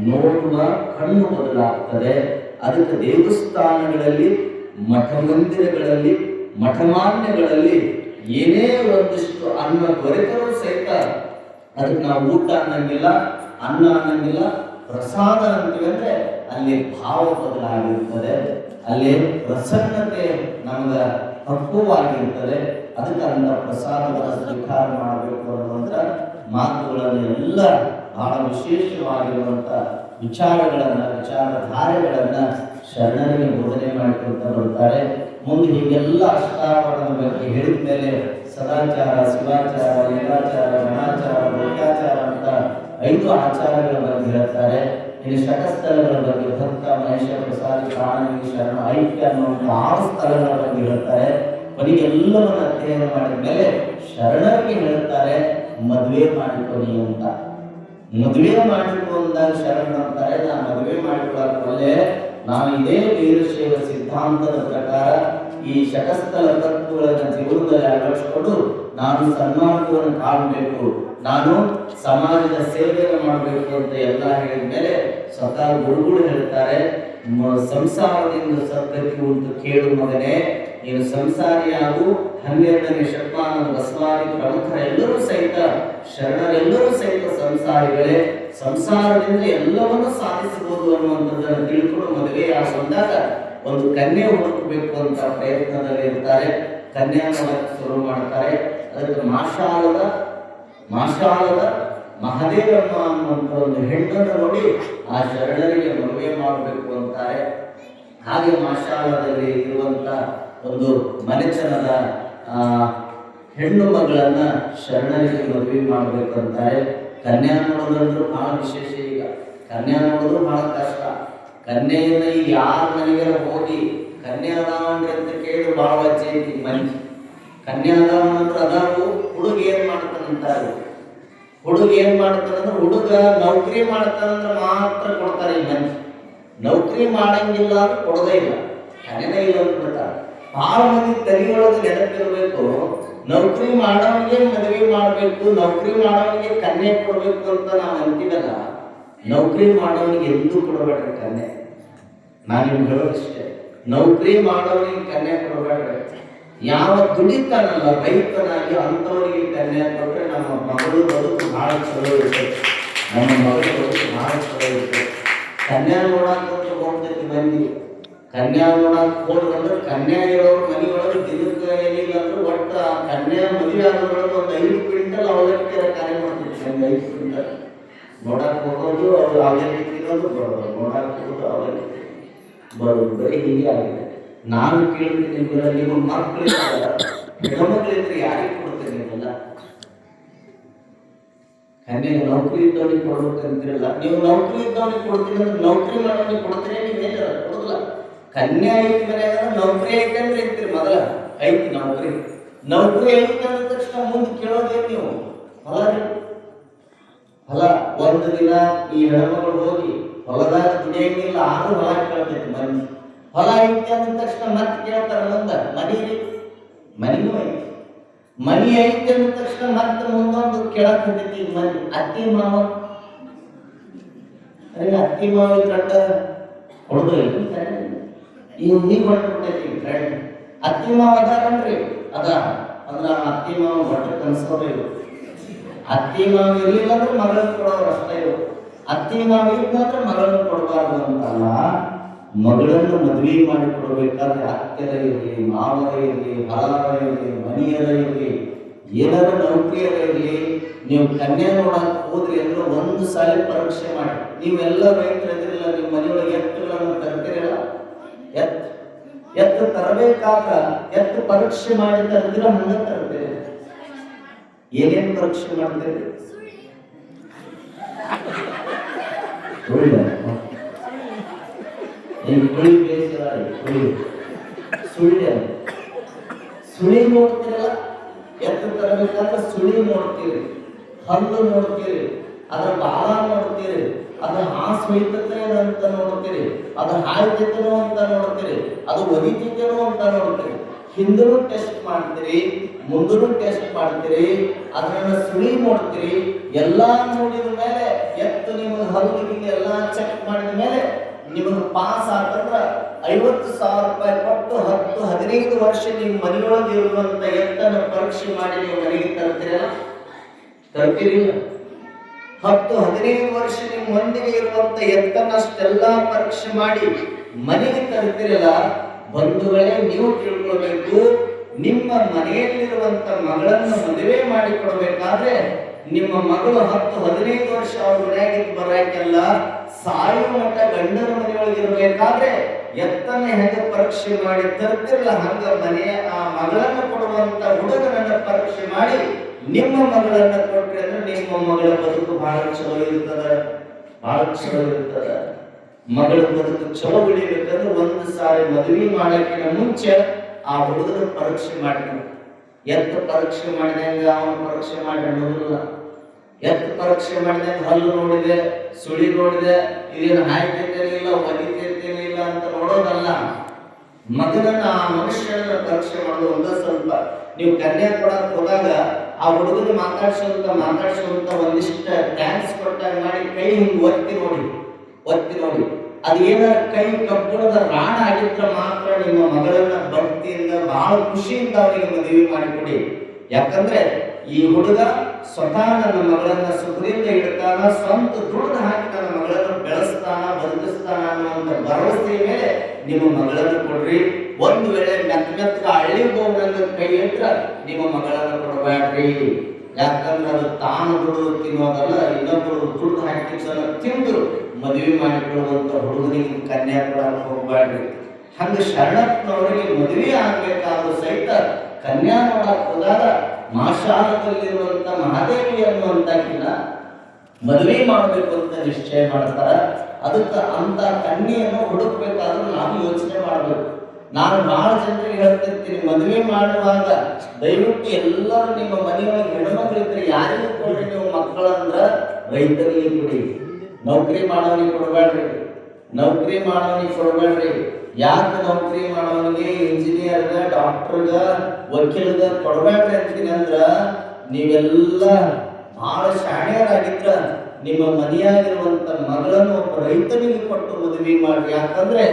ನೋಡುವ ಕಣ್ಣು ಬದಲಾಗ್ತದೆ. ಅದಕ್ಕೆ ದೇವಸ್ಥಾನಗಳಲ್ಲಿ, ಮಠ ಮಂದಿರಗಳಲ್ಲಿ, ಮಠಮಾನ್ಯಗಳಲ್ಲಿ ಏನೇ ಒಂದಿಷ್ಟು ಅನ್ನ ದೊರೆತರೂ ಸಹಿತ ಅದಕ್ಕೆ ನಾವು ಊಟ ಅನ್ನಂಗಿಲ್ಲ, ಅನ್ನ ಅನ್ನಂಗಿಲ್ಲ, ಪ್ರಸಾದ ಅಂತೀವಿ. ಅಂದ್ರೆ ಅಲ್ಲಿ ಭಾವ ಬದಲಾಗಿರ್ತದೆ, ಅಲ್ಲಿ ಪ್ರಸನ್ನತೆ ನಮಗೆ ಪಕ್ವವಾಗಿರ್ತದೆ. ಅದಕ್ಕೆ ಅಂತ ಪ್ರಸಾದವನ್ನು ಸ್ವೀಕಾರ ಮಾಡಬೇಕು ಅನ್ನುವಂಥ ಮಾತುಗಳನ್ನೆಲ್ಲ ಬಹಳ ವಿಶೇಷವಾಗಿರುವಂಥ ವಿಚಾರಧಾರೆಗಳನ್ನ ಶರಣರಿಗೆ ಬೋಧನೆ ಮಾಡಿಕೊಳ್ತ ಬರ್ತಾರೆ. ಮುಂದೆ ಹೀಗೆಲ್ಲ ಅಷ್ಟಾವರಣದ ಬಗ್ಗೆ ಹೇಳಿದ ಮೇಲೆ ಸದಾಚಾರ, ಶಿವಾಚಾರ, ಲಿಂಗಾಚಾರ, ಗಣಾಚಾರ, ಭಕ್ತಾಚಾರ ಅಂತ 5 ಆಚಾರಗಳ ಬಗ್ಗೆ ಹೇಳ್ತಾರೆ. ಇಲ್ಲಿ ಶಟಸ್ಥಳಗಳ ಬಗ್ಗೆ ಭಕ್ತ, ಮಹೇಶ, ಪ್ರಸಾದಿ, ಪ್ರಾಣಿ, ಶರಣ, ಐಕ್ಯ ಅನ್ನುವಂಥ 6 ಸ್ಥಳಗಳ ಬಗ್ಗೆ ಹೇಳ್ತಾರೆ. ಕೊನೆಗೆಲ್ಲವನ್ನು ಅಧ್ಯಯನ ಮಾಡಿದ ಮೇಲೆ ಶರಣರಿಗೆ ಹೇಳ್ತಾರೆ ಮದುವೆ ಮಾಡಿಕೊಳ್ಳಿ ಅಂತ. ಮದುವೆ ಮಾಡಿಕೊಂಡಾಗ ಶರಣ ಅಂತಾರೆ, ನಾನು ಮದುವೆ ಮಾಡಿಕೊಳ್ಳೇ ನಾನು ಇದೇ ವೀರಶೈವ ಸಿದ್ಧಾಂತದ ಪ್ರಕಾರ ಈ ಶಟಸ್ಥಳ ತತ್ವಗಳನ್ನು ಜೀವನದಲ್ಲಿ ಅಳವಡಿಸಿಕೊಂಡು ನಾನು ಸನ್ಮಾರ್ಗವನ್ನು ಕಾಣಬೇಕು, ನಾನು ಸಮಾಜದ ಸೇವೆಯನ್ನು ಮಾಡಬೇಕು ಅಂತ ಎಲ್ಲ ಹೇಳಿದ ಮೇಲೆ ಸ್ವತಃ ಗುರುಗಳು ಹೇಳ್ತಾರೆ, ಸಂಸಾರದಿಂದ ಸದ್ಗತಿ ಉಂಟು ಕೇಳು ಮಗನೇ, ನೀನು ಸಂಸಾರಿಯಾಗು. 12ನೇ ಶತಮಾನದ ಬಸವಾದಿ ಪ್ರಮುಖರೆಲ್ಲರೂ ಸಹಿತ, ಶರಣರೆಲ್ಲರೂ ಸಹಿತ ಸಂಸಾರಿಗಳೇ. ಸಂಸಾರದಿಂದ ಎಲ್ಲವನ್ನೂ ಸಾಧಿಸಬಹುದು ಅನ್ನುವಂಥದ್ದನ್ನು ತಿಳ್ಕೊಂಡು ಮದುವೆ ಆಗುವಂದಾಗ ಒಂದು ಕನ್ಯೆ ಹುಡುಕಬೇಕು ಅಂತ ಪ್ರಯತ್ನದಲ್ಲಿ ಇರ್ತಾರೆ. ಕನ್ಯಾನ ಶುರು ಮಾಡ್ತಾರೆ. ಅದಕ್ಕೆ ಮಾಷಾಲದ ಮಹದೇವಮ್ಮ ಅನ್ನುವಂಥ ಒಂದು ಹೆಣ್ಣನ್ನು ನೋಡಿ ಆ ಶರಣರಿಗೆ ಮದುವೆ ಮಾಡಬೇಕು ಅಂತಾರೆ. ಹಾಗೆ ಮಾಷಾಲದಲ್ಲಿ ಇರುವಂತ ಒಂದು ಮನೆತನದ ಹೆಣ್ಣು ಮಗಳನ್ನ ಶರಣರಿಗೆ ಮದುವೆ ಮಾಡಬೇಕಂತಾರೆ. ಕನ್ಯಾ ನೋಡೋದಂದ್ರೂ ಬಹಳ ವಿಶೇಷ. ಈಗ ಕನ್ಯಾ ನೋಡೋದು ಬಹಳ ಕಷ್ಟ. ಕನ್ಯೆಯನ್ನ ಈಗ ಯಾರ ಮನೆಗೆಲ್ಲ ಹೋಗಿ ಕನ್ಯಾದಾವಣ್ರಿ ಅಂತ ಕೇಳಿ ಬಹಳ ವಜ್ಜೆ ಐತಿ ಮಂದಿ. ಕನ್ಯಾದಾವಣ ಅಂದ್ರೆ ಅದಾವು. ಹುಡುಗ ಏನ್ ಮಾಡ್ತಾನಂತಾರೆ, ಹುಡುಗ ನೌಕರಿ ಮಾಡ್ತಾನಂದ್ರೆ ಮಾತ್ರ ಕೊಡ್ತಾರೆ ಈ ಮಂದಿ. ನೌಕರಿ ಮಾಡಂಗಿಲ್ಲ ಅಂದ್ರೆ ಕೊಡೋದೇ ಇಲ್ಲ, ಕನ್ಯನೇ ಇಲ್ಲ ಅಂದ್ಬಿಡ್ತಾರೆ. ಬಹಳ ಮಂದಿ ತಲೆಯೊಳಗೆ ನೆನಪಿರ್ಬೇಕು, ನೌಕರಿ ಮಾಡೋನಿಗೆ ಮದುವೆ ಮಾಡಬೇಕು, ನೌಕರಿ ಮಾಡೋನಿಗೆ ಕನ್ಯೆ ಕೊಡಬೇಕು ಅಂತ ನಾವು ಅಂತೀವಲ್ಲ. ನೌಕರಿ ಮಾಡೋನಿಗೆ ಎಂದೂ ಕೊಡಬೇಡ್ರಿ ಕನ್ಯೆ. ನಾನು ನಿಮ್ಗೆ ಹೇಳೋದಿಷ್ಟೇ, ನೌಕರಿ ಮಾಡೋನಿಗೆ ಕನ್ಯೆ ಕೊಡಬೇಡ್ರಿ. ಯಾವ ದುಡಿತಾನಲ್ಲ ರೈತನಾಗಿ ಅಂಥವರಿಗೆ ಕನ್ಯಾ ಕೊಟ್ಟರೆ ನಮ್ಮ ಮಗಳು ಬದುಕು ಭಾಳ ಚಲೋ ಇರ್ತದೆ. ನಮ್ಮ ಮಗಳು ಬದುಕು ಭಾಳ ಚಲೋ ಇರ್ತದೆ. ಕನ್ಯಾ ನೋಡಕ್ಕೆ ಹೋಗ್ತೈತಿ ಮಂದಿ. ಕನ್ಯಾ ನೋಡಕ್ಕೆ ಹೋದ್ರೆ ಕನ್ಯಾ ಇರೋರು ಮನೆಯೊಳಗೆ ದಿನಕ್ಕೆ ಏನಿಲ್ಲ ಅಂದ್ರೆ ಒಟ್ಟು ಆ ಕನ್ಯಾ ಮದುವೆ ಆಗೋದ್ರೊಳಗೆ ಒಂದು 5 ಕ್ವಿಂಟಲ್ ಅವಲಕ್ಕಿ ಕಾರ್ಯ ಮಾಡ್ತೈತಿ. 5 ಕ್ವಿಂಟಲ್ ನೋಡಕ್ಕೆ ಹೋಗೋದು ಅವ್ರು ಅವಲಕ್ಕಿ ತಿನ್ನೋದು ಬರೋದು, ನೋಡಕ್ಕೆ ಹೋಗೋದು ಅವಲಕ್ಕಿ ಬರೋದು, ಬರೀ ಹೀಗೆ ಆಗಿದೆ. ನಾನು ಕೇಳ್ತೀನಿ, ನಿಮ್ಮ ಮಕ್ಕಳಿಲ್ಲ ಹೆಣ್ಮಕ್ಳಿದ್ರೆ ಯಾರಿಗೆ ಕೊಡ್ತೇನೆ ನೀವೆಲ್ಲ? ಕನ್ಯೆಗೆ ನೌಕರಿ ಇದ್ದವನಿಗೆ ಕೊಡ್ಬೇಕಂತಿರಲ್ಲ. ನೀವು ನೌಕರಿ ಇದ್ದವನಿಗೆ ಕೊಡ್ತೀನಿ ಅಂದ್ರೆ ನೌಕರಿ ಮಾಡೋನಿಗೆ ಕೊಡ್ತೀರಿ, ನೀವೇನ ಕೊಡಲ್ಲ. ಕನ್ಯಾ ಐತಿ ಮನ್ಯಾಗ ನೌಕರಿ ಐತೆ ಅಂದ್ರೆ ಇರ್ತೀರಿ. ಮೊದಲ ಐತಿ ನೌಕರಿ, ನೌಕರಿ ಐತಿ ಅಂದ ತಕ್ಷಣ ಮುಂದೆ ಕೇಳೋದೇನು ನೀವು? ಹೊಲ ರೀ, ಹೊಲ. ಒಂದು ದಿನ ಈ ಹೆಣ್ಮಗಳು ಹೋಗಿ ಹೊಲದಾಗ ದುಡಿಯಂಗಿಲ್ಲ, ಆದ್ರೂ ಹೊಲ ಕೇಳ್ತೈತಿ ಮಂದಿ. ಹೊಲ ಐತಿ ಅಂದ ತಕ್ಷಣ ಮತ್ತೆ ಕೇಳ್ತಾರ ಮುಂದ ಮನಿ ರೀ, ಮನಿನೂ ಐತಿ. ಮನಿ ಐತಿ ಅಂದ ತಕ್ಷಣ ಮತ್ತೆ ಮುಂದೊಂದು ಕೇಳಕ್ ಹತ್ತೈತಿ ಮನಿ. ಅತ್ತಿ ಮಾವ, ಅತ್ತಿ ಮಾವ ಗಂಡ ಹೊಡೆದು ಈಗ ಹೊರಟುಬಿಟ್ಟೈತಿ ಫ್ರೆಂಡ್. ಅತ್ತಿ ಮಾವ ಅದಾರನ್ರಿ? ಅದ ಅಂದ್ರ ಅತ್ತಿ ಮಾವ ಹೊಟ್ಟೆ ಕನ್ಸೋರು ಇವರು. ಅತ್ತಿ ಮಾವ ಇರ್ಲಿಲ್ಲ ಅಂದ್ರೆ ಮಗಳನ್ನ ಕೊಡೋರು ಅಷ್ಟೇ ಇವರು. ಅತ್ತಿ ಮಾವ ಇದ್ದಂದ್ರೆ ಮಗಳನ್ನ ಕೊಡಬಾರ್ದು ಅಂತಲ್ಲ, ಮಗಳನ್ನು ಮದುವೆ ಮಾಡಿ ಕೊಡಬೇಕಾದ್ರೆ ಅತ್ತೆರ ಇರಲಿ, ಮಾವರ ಇರಲಿ, ಹೊಲರ ಇರಲಿ, ಮನೆಯರ ಇರಲಿ, ಏನಾರ ನೌಕರಿಯರ ಇರಲಿ, ನೀವು ಕನ್ಯಾ ನೋಡಕ್ ಹೋದ್ರಿ ಅಂದ್ರೆ ಒಂದು ಸಾಲ ಪರೀಕ್ಷೆ ಮಾಡಿ. ನೀವೆಲ್ಲ ರೈತರು ಎದ್ರಿಲ್ಲ, ನಿಮ್ಮ ಮನೆಯೊಳಗೆ ಎತ್ತುಗಳನ್ನು ತರ್ತೀರಲ್ಲ, ಎತ್ತು ತರಬೇಕಾದ್ರ ಎತ್ತು ಪರೀಕ್ಷೆ ಮಾಡಿ ತರ್ತೀರ, ಹಂಗ ತರ್ತೀರಿ. ಏನೇನು ಪರೀಕ್ಷೆ ಮಾಡ್ತೀರಿ? ಸುಳಿ ನೋಡ್ತೀರಲ್ಲ, ಎತ್ತು ತರಬೇಕಾದ್ರೆ ಸುಳಿ ನೋಡ್ತೀರಿ, ಹಲ್ಲು ನೋಡ್ತೀರಿ, ಅದ್ರ ಬಾಲ ನೋಡ್ತೀರಿ, ಅದು ಹಾಸ್ ಹೊಯ್ತತೆ ಅಂತ ನೋಡ್ತೀರಿ, ಅದು ಹಾಯ್ತೇನೋ ಅಂತ ನೋಡ್ತೀರಿ, ಅದು ಒದಿತೇನೋ ಅಂತ ನೋಡ್ತೀರಿ. ಹಿಂದೂ ಟೆಸ್ಟ್ ಮಾಡ್ತೀರಿ, ಮುಂದೂ ಟೆಸ್ಟ್ ಮಾಡ್ತೀರಿ, ಅದನ್ನ ಸುಳಿ ನೋಡ್ತೀರಿ. ಎಲ್ಲಾ ನೋಡಿದ ಮೇಲೆ ಎತ್ತು ನಿಮಗೆ ಹಲ್ಲಿಗೆ ಎಲ್ಲಾ ಚೆಕ್ ಮಾಡಿದ ಮೇಲೆ ನಿಮಗೆ ಪಾಸ್ ಆತಂದ್ರ 50,000 ರೂಪಾಯಿ ಕೊಟ್ಟು 10-15 ವರ್ಷ ನಿಮ್ಮ ಮನೆಯೊಳಗೆ ಇರುವಂತ ಎತ್ತನ್ನು ಪರೀಕ್ಷೆ ಮಾಡಿ ನೀವು ಮನೆಗೆ ತರ್ತೀರಲ್ಲ, ತರ್ತೀರಿಲ್ಲ? 10-15 ವರ್ಷ ನಿಮ್ಮ ಮಂದಿಗೆ ಇರುವಂತ ಎತ್ತನ್ನಷ್ಟೆಲ್ಲ ಪರೀಕ್ಷೆ ಮಾಡಿ ಮನೆಗೆ ತರ್ತೀರಲ್ಲ. ಬಂಧುಗಳೇ, ನೀವು ತಿಳ್ಕೊಳ್ಬೇಕು, ನಿಮ್ಮ ಮನೆಯಲ್ಲಿರುವಂತ ಮಗಳನ್ನು ಮದುವೆ ಮಾಡಿ ಕೊಡಬೇಕಾದ್ರೆ ನಿಮ್ಮ ಮಗಳು 10-15 ವರ್ಷ ಅವ್ರ ಮನೆಯಾಗಿದ್ದು ಬರಾಕೆಲ್ಲ ಸಾಯುವ ಮಟ್ಟ ಗಂಡನ ಮನೆಯೊಳಗೆ ಇರಬೇಕಾದ್ರೆ ಎತ್ತನ್ನ ಹೆಂಗ ಪರೀಕ್ಷೆ ಮಾಡಿ ತರ್ತಿರಲ್ಲ, ಹಂಗ ಮನೆಯ ಆ ಮಗಳನ್ನು ಕೊಡುವಂತ ಹುಡುಗನನ್ನ ಪರೀಕ್ಷೆ ಮಾಡಿ ನಿಮ್ಮ ಮಗಳನ್ನ ಕೊಟ್ರಿ ಅಂದ್ರೆ ನಿಮ್ಮ ಮಗಳ ಬದುಕು ಬಹಳ ಚಲೋ ಇರ್ತದ, ಬಹಳ ಚಲೋ ಇರ್ತದ. ಮಗಳ ಬದುಕು ಚಲೋ ಉಳಿಬೇಕಂದ್ರೆ ಒಂದು ಸಾರಿ ಮದುವೆ ಮಾಡಕ್ಕಿಂತ ಮುಂಚೆ ಆ ಹುಡುಗನ ಪರೀಕ್ಷೆ ಮಾಡಿದ್ರು. ಎತ್ತು ಪರೀಕ್ಷೆ ಮಾಡಿದಂಗ ಅವನ ಪರೀಕ್ಷೆ ಮಾಡಿ ಅನ್ನೋದಿಲ್ಲ. ಎತ್ತು ಪರೀಕ್ಷೆ ಮಾಡಿದಂಗ ಹಲ್ಲು ನೋಡಿದೆ, ಸುಳಿ ನೋಡಿದೆ, ಇದೇನು ಹಾಯ್ತೇನಿಲ್ಲ, ಒದಿತೇನಿಲ್ಲ ಅಂತ ನೋಡೋದಲ್ಲ. ಮಗನನ್ನ ಆ ಮನುಷ್ಯನ ಪರೀಕ್ಷೆ ಮಾಡೋದು ಒಂದ. ಸ್ವಲ್ಪ ನೀವು ಕನ್ಯಾ ಕೊಡಕ್ ಹೋದಾಗ ಆ ಹುಡುಗನ ಮಾತಾಡ್ಸೋಂತ ಒಂದಿಷ್ಟ ಥ್ಯಾಂಕ್ಸ್ ಕೊಟ್ಟಾಗ ಮಾಡಿ ಕೈ ಹಿಂಗ್ ಒತ್ತಿ ನೋಡಿ ಅದು ಏನಾರ ಕೈ ಕಬ್ಬಣದ ರಾಣ ಆಗಿದ್ರೆ ಮಾತ್ರ ನಿಮ್ಮ ಮಗಳನ್ನ ಭಕ್ತಿಯಿಂದ ಬಹಳ ಖುಷಿಯಿಂದ ಅವರಿಗೆ ಮದುವೆ ಮಾಡಿಕೊಡಿ. ಯಾಕಂದ್ರೆ ಈ ಹುಡುಗ ಸ್ವತಃ ನನ್ನ ಮಗಳನ್ನ ಸುಖದಿಂದ ಇಡ್ತಾನ, ಸ್ವಂತ ದುಡ್ಡು ಹಾಕಿ ನನ್ನ ಮಗಳನ್ನು ಬೆಳೆಸ್ತಾನ, ಬದುಕಿಸ್ತಾನ ಅನ್ನುವಂತ ಭರವಸೆಯ ಮೇಲೆ ನಿಮ್ಮ ಮಗಳನ್ನು ಕೊಡ್ರಿ. ಒಂದು ವೇಳೆ ಮೆತ್ತಗ ಹಳ್ಳಿ ಗೋವನ್ನ ಕೈ ಇಟ್ರ ನಿಮ್ಮ ಮಗಳನ್ನ ಕೊಡಬೇಡ್ರಿ. ಯಾಕಂದ್ರೆ ಅದು ತಾನು ದುಡ್ಡು ತಿನ್ನೋದಲ್ಲ, ಇನ್ನೊಬ್ಬರು ದುಡ್ಡು ಹಾಕಿ ತಿಂದು ಮದುವೆ ಮಾಡಿಕೊಳ್ಳುವಂತ ಹುಡುಗನಿಗೆ ಕನ್ಯಾ ಕೊಡಕ್ಕೆ ಹೋಗ್ಬೇಡ್ರಿ. ಹಂಗ ಶರಣಪ್ಪನವರಿಗೆ ಮದುವೆ ಆಗ್ಬೇಕಾದ್ರೂ ಸಹಿತ ಕನ್ಯಾ ನೋಡಕ್ ಹೋದಾಗ ಮಾಶಾಲದಲ್ಲಿರುವಂತ ಮಹಾದೇವಿ ಅನ್ನುವಂತಕಿನ ಮದುವೆ ಮಾಡಬೇಕು ಅಂತ ನಿಶ್ಚಯ ಮಾಡ್ತಾರ. ಅದಕ್ಕೆ ಅಂತ ಕನ್ಯೆಯನ್ನು ಹುಡುಕ್ಬೇಕಾದ್ರೂ ನಾವು ಯೋಚನೆ ಮಾಡಬೇಕು. ನಾನು ಬಹಳ ಜನರಿಗೆ ಹೇಳ್ತಿರ್ತೀನಿ, ಮದುವೆ ಮಾಡುವಾಗ ದಯವಿಟ್ಟು ಎಲ್ಲರೂ ನಿಮ್ಮ ಮನೆಯೊಳಗೆ ಹೆಣ್ಮಕ್ಳಿದ್ರೆ ಯಾರಿಗೂ ಕೊಡ್ರಿ ನೀವು ಮಕ್ಕಳಂದ್ರ ರೈತರಿಗೆ ಕೊಡಿ. ನೌಕರಿ ಮಾಡೋನಿಗೆ ಕೊಡಬೇಡ್ರಿ, ನೌಕರಿ ಮಾಡೋನಿಗೆ ಕೊಡಬೇಡ್ರಿ. ಯಾಕೆ ನೌಕರಿ ಮಾಡೋನಿಗೆ ಇಂಜಿನಿಯರ್ಗ, ಡಾಕ್ಟರ್ಗ, ವಕೀಲ್ಗ ಕೊಡಬೇಡ್ರಿ ಅಂತೀನಿ ಅಂದ್ರ ನೀವೆಲ್ಲ ಬಹಳ ಶಾಣ್ಯರಾಗಿದ್ರ ನಿಮ್ಮ ಮನೆಯಾಗಿರುವಂತ ಮಗಳನ್ನು ಒಬ್ಬ ರೈತನಿಗೆ ಕೊಟ್ಟು ಮದುವೆ ಮಾಡ್ರಿ. ಯಾಕಂದ್ರೆ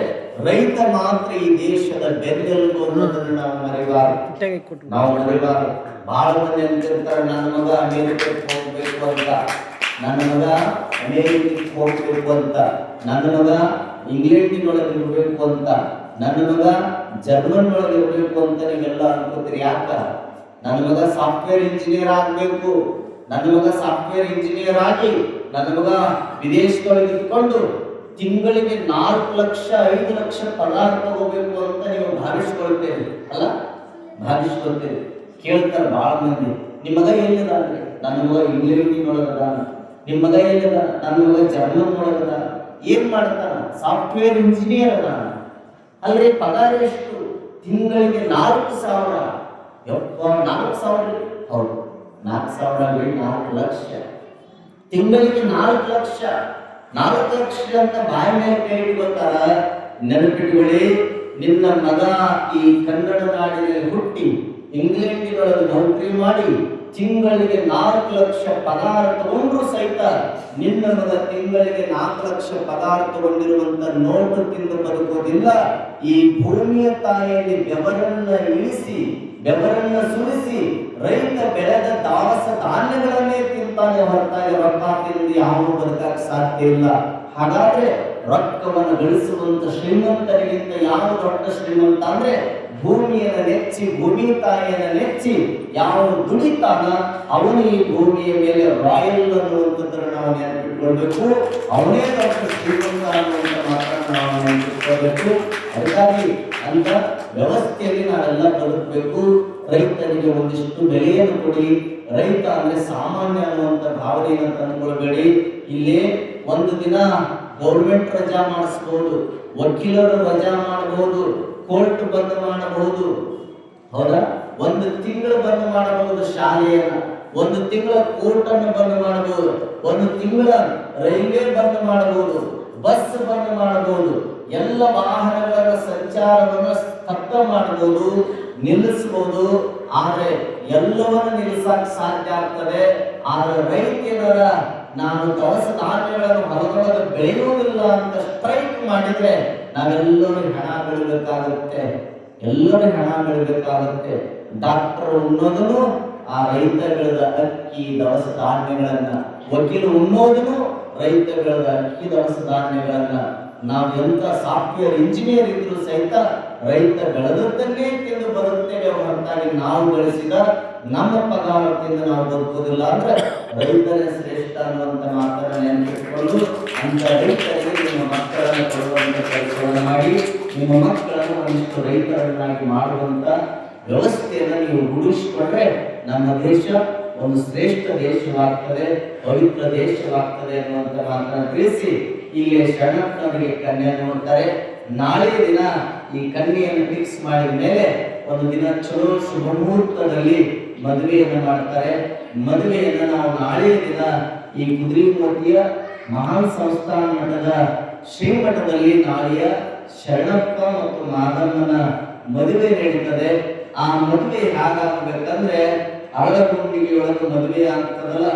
ರೈತ ಮಾತ್ರ ಈ ದೇಶದ ಬೆನ್ನೆಲುಬು ಅನ್ನೋದನ್ನು ನಾವು ಮರೆಯಬಾರದು. ಬಹಳ ಮಂದಿ ಅಂತಿರ್ತಾರೆ, ನನ್ನ ಮಗ ಅಮೇರಿಕಕ್ಕೆ ಹೋಗ್ಬೇಕು ಅಂತ, ನನ್ನ ಮಗ ಅಮೇರಿಕಕ್ಕೆ ಹೋಗ್ಬೇಕು ಅಂತ, ನನ್ನ ಮಗ ಇಂಗ್ಲೆಂಡಿನೊಳಗೆ ಇರಬೇಕು ಅಂತ, ನನ್ನ ಮಗ ಜರ್ಮನ್ ಒಳಗೆ ಇರಬೇಕು ಅಂತ ನೀವೆಲ್ಲ ಅನ್ಕೋತೀರಿ. ಯಾಕ? ನನ್ನ ಮಗ ಸಾಫ್ಟ್ವೇರ್ ಇಂಜಿನಿಯರ್ ಆಗ್ಬೇಕು, ನನ್ನ ಮಗ ಸಾಫ್ಟ್ವೇರ್ ಇಂಜಿನಿಯರ್ ಆಗಿ ನನ್ನ ಮಗ ವಿದೇಶದೊಳಗೆ ಇಟ್ಕೊಂಡು ತಿಂಗಳಿಗೆ 4 ಲಕ್ಷ 5 ಲಕ್ಷ ಪಗಾರ ತಗೋಬೇಕು ಅಂತ ನೀವು ಭಾವಿಸ್ಕೊಳ್ತೇವೆ ಅಲ್ಲ? ಭಾವಿಸ್ಕೊಳ್ತೇವೆ. ಕೇಳ್ತಾರೆ ಬಹಳ ಮಂದಿ, ನಿಮ್ಮ ಮಗ ಎಲ್ಲಿದ ಅಂದ್ರೆ, ನನ್ನ ಮಗ ಇಂಗ್ಲೆಂಡಿನೊಳಗದಾನ. ನಿಮ್ಮ ಮಗ ಎಲ್ಲಿದ? ನನ್ನ ಮಗ ಜರ್ಮನ್ ಒಳಗದಾನ. ಏನ್ ಮಾಡ್ತಾನ? ಸಾಫ್ಟ್ವೇರ್ ಇಂಜಿನಿಯರ್ ಅದಾನ. ಅಲ್ರಿ ಪಗಾರ ಎಷ್ಟು? ತಿಂಗಳಿಗೆ 4,000. ಯಪ್ಪ, 4,000? ಹೌದು, 4,000 4 ಲಕ್ಷ. ತಿಂಗಳಿಗೆ 4 ಲಕ್ಷ. 4 ಲಕ್ಷ ಅಂತ ಬಾಯಿ ಮೇಲೆ ಕೈ ಇಟ್ಕೊತಾರ. ನೆನಪಿಟ್ಕೊಳ್ಳಿ, ನಿನ್ನ ಮಗ ಈ ಕನ್ನಡ ನಾಡಿನಲ್ಲಿ ಹುಟ್ಟಿ ಇಂಗ್ಲೆಂಡಿನೊಳಗೆ ನೌಕರಿ ಮಾಡಿ ತಿಂಗಳಿಗೆ 4 ಲಕ್ಷ ಪಗಾರ ತಗೊಂಡ್ರು ಸಹಿತ ನಿನ್ನ ಮಗ ತಿಂಗಳಿಗೆ 4 ಲಕ್ಷ ಪಗಾರ ತಗೊಂಡಿರುವಂತ ನೋಟು ತಿಂದು ಬದುಕೋದಿಲ್ಲ. ಈ ಭೂಮಿಯ ತಾಯಿಯಲ್ಲಿ ಬೆವರನ್ನ ಇಳಿಸಿ, ಬೆವರನ್ನ ಸುರಿಸಿ ರೈತ ಬೆಳೆದ ದವಸ ಧಾನ್ಯಗಳನ್ನೇ ತಿಂತಾನೆ ಹೊರತಾಗಿ ರೊಕ್ಕ ತಿಂದು ಯಾವ ಬದುಕಕ್ಕೆ ಸಾಧ್ಯ ಇಲ್ಲ. ಹಾಗಾದ್ರೆ ರೊಕ್ಕವನ್ನು ಗಳಿಸುವಂತ ಶ್ರೀಮಂತರಿಗಿಂತ ಯಾವ ದೊಡ್ಡ ಶ್ರೀಮಂತ ಅಂದ್ರೆ ಭೂಮಿಯನ್ನು ನೆಚ್ಚಿ, ಭೂಮಿ ತಾಯಿಯನ್ನು ನೆಚ್ಚಿ ಯಾವ ದುಡಿತಾನ ಅವನು ಈ ಭೂಮಿಯ ಮೇಲೆ ರಾಯಲ್ ಅನ್ನುವಂಥದ್ದನ್ನು ನಾವು ನೆನಪಿಟ್ಕೊಳ್ಬೇಕು. ಅವನೇ ದೊಡ್ಡ ಶ್ರೀಮಂತ ಅನ್ನುವಂಥ ಮಾತನ್ನು ನಾವು ನೆನಪಿಟ್ಕೊಳ್ಬೇಕು. ಅದಕ್ಕಾಗಿ ಅಂತ ವ್ಯವಸ್ಥೆಯಲ್ಲಿ ನಾವೆಲ್ಲ ಬದುಕಬೇಕು. ರೈತನಿಗೆ ಒಂದಿಷ್ಟು ಬೆಲೆಯನ್ನು ಕೊಡಿ. ರೈತ ಅಂದ್ರೆ ಸಾಮಾನ್ಯ ಅನ್ನುವಂಥ ಭಾವನೆಯನ್ನು ತಂದುಕೊಳ್ಬೇಡಿ. ಇಲ್ಲಿ ಒಂದು ದಿನ ಗೌರ್ಮೆಂಟ್ ರಜಾ ಮಾಡಿಸ್ಬೋದು, ವಕೀಲರು ರಜಾ ಮಾಡಬಹುದು, ಕೋರ್ಟ್ ಬಂದ್ ಮಾಡಬಹುದು, ಹೌದಾ? ಒಂದು ತಿಂಗಳು ಬಂದ್ ಮಾಡಬಹುದು ಶಾಲೆಯನ್ನ, ಒಂದು ತಿಂಗಳ ಕೋರ್ಟ್ ಅನ್ನು ಬಂದ್ ಮಾಡಬಹುದು, ಒಂದು ತಿಂಗಳ ರೈಲ್ವೆ ಬಂದ್ ಮಾಡಬಹುದು, ಬಸ್ ಬಂದ್ ಮಾಡಬಹುದು, ಎಲ್ಲ ವಾಹನಗಳ ಸಂಚಾರವನ್ನು ಸ್ತಬ್ಧ ಮಾಡಬಹುದು, ನಿಲ್ಲಿಸಬಹುದು. ಆದ್ರೆ ಎಲ್ಲವನ್ನು ನಿಲ್ಲಿಸಕ್ಕೆ ಸಾಧ್ಯ ಆಗ್ತದೆ. ಆದ್ರೆ ರೈತನರ ನಾನು ದವಸ ಧಾನ್ಯಗಳನ್ನು ಹೊಲದೊಳಗೆ ಬೆಳೆಯುವುದಿಲ್ಲ ಅಂತ ಸ್ಟ್ರೈಕ್ ಮಾಡಿದ್ರೆ ನಾವೆಲ್ಲರೂ ಹಣ ಬೆಳಿಬೇಕಾಗುತ್ತೆ, ಎಲ್ಲರೂ ಹಣ ಬೆಳಿಬೇಕಾಗುತ್ತೆ. ಡಾಕ್ಟರ್ ಉಣ್ಣೋದನು ಆ ರೈತ ಬೆಳೆದ ಅಕ್ಕಿ ದವಸ ಧಾನ್ಯಗಳನ್ನ, ವಕೀಲ ಉಣ್ಣೋದನು ರೈತ ಬೆಳೆದ ಅಕ್ಕಿ ದವಸ ಧಾನ್ಯಗಳನ್ನ. ನಾವು ಎಂತ ಸಾಫ್ಟ್ವೇರ್ ಇಂಜಿನಿಯರ್ ಇದ್ರು ಸಹಿತ ರೈತ ಬೆಳೆದದ್ದನ್ನೇ ತಿಂದು ಬರುತ್ತೇವೆ ಹೊರತಾಗಿ ನಾವು ಗಳಿಸಿದ ನಮ್ಮ ಪಗಾರದಿಂದ ನಾವು ಬದುಕುವುದಿಲ್ಲ. ಅಂದ್ರೆ ರೈತರೇ ಶ್ರೇಷ್ಠ ಅನ್ನುವಂತ ಮಾತನ್ನ ನೆನಪಿಟ್ಕೊಂಡು ಅಂತ ರೈತರಿಗೆ ನಿಮ್ಮ ಮಕ್ಕಳನ್ನು ಕೊಡುವಂತ ಕೆಲಸವನ್ನು ಮಾಡಿ ನಿಮ್ಮ ಮಕ್ಕಳನ್ನು ಒಂದಿಷ್ಟು ರೈತರನ್ನಾಗಿ ಮಾಡುವಂತ ವ್ಯವಸ್ಥೆಯನ್ನು ನೀವು ರೂಢಿಸಿಕೊಂಡ್ರೆ ನಮ್ಮ ದೇಶ ಒಂದು ಶ್ರೇಷ್ಠ ದೇಶವಾಗ್ತದೆ, ಪವಿತ್ರ ದೇಶವಾಗ್ತದೆ ಅನ್ನುವಂತ ಮಾತನ್ನು ತಿಳಿಸಿ ಇಲ್ಲಿ ಶರಣಪ್ಪನವರಿಗೆ ಕನ್ಯೆ ನೋಡ್ತಾರೆ. ನಾಳೆ ದಿನ ಈ ಕನ್ಯೆಯನ್ನು ಫಿಕ್ಸ್ ಮಾಡಿದ ಮೇಲೆ ಒಂದು ದಿನ ಚಲೋ ಶುಭ ಮುಹೂರ್ತದಲ್ಲಿ ಮದುವೆಯನ್ನು ಮಾಡ್ತಾರೆ. ಮದುವೆಯನ್ನು ನಾವು ನಾಳೆ ದಿನ ಈ ಕುದುರೆಮೂರ್ತಿಯ ಮಹಾನ್ ಸಂಸ್ಥಾನ ಮಠದ ಶ್ರೀಮಠದಲ್ಲಿ ನಾಳೆಯ ಶರಣಪ್ಪ ಮತ್ತು ಮಾದಮ್ಮನ ಮದುವೆ ನಡೀತದೆ. ಆ ಮದುವೆ ಹೇಗಾಗಬೇಕಂದ್ರೆ ಅರಳಗುಂಡಿಗೆಯೊಳಗೆ ಮದುವೆ ಆಗ್ತದಲ್ಲ,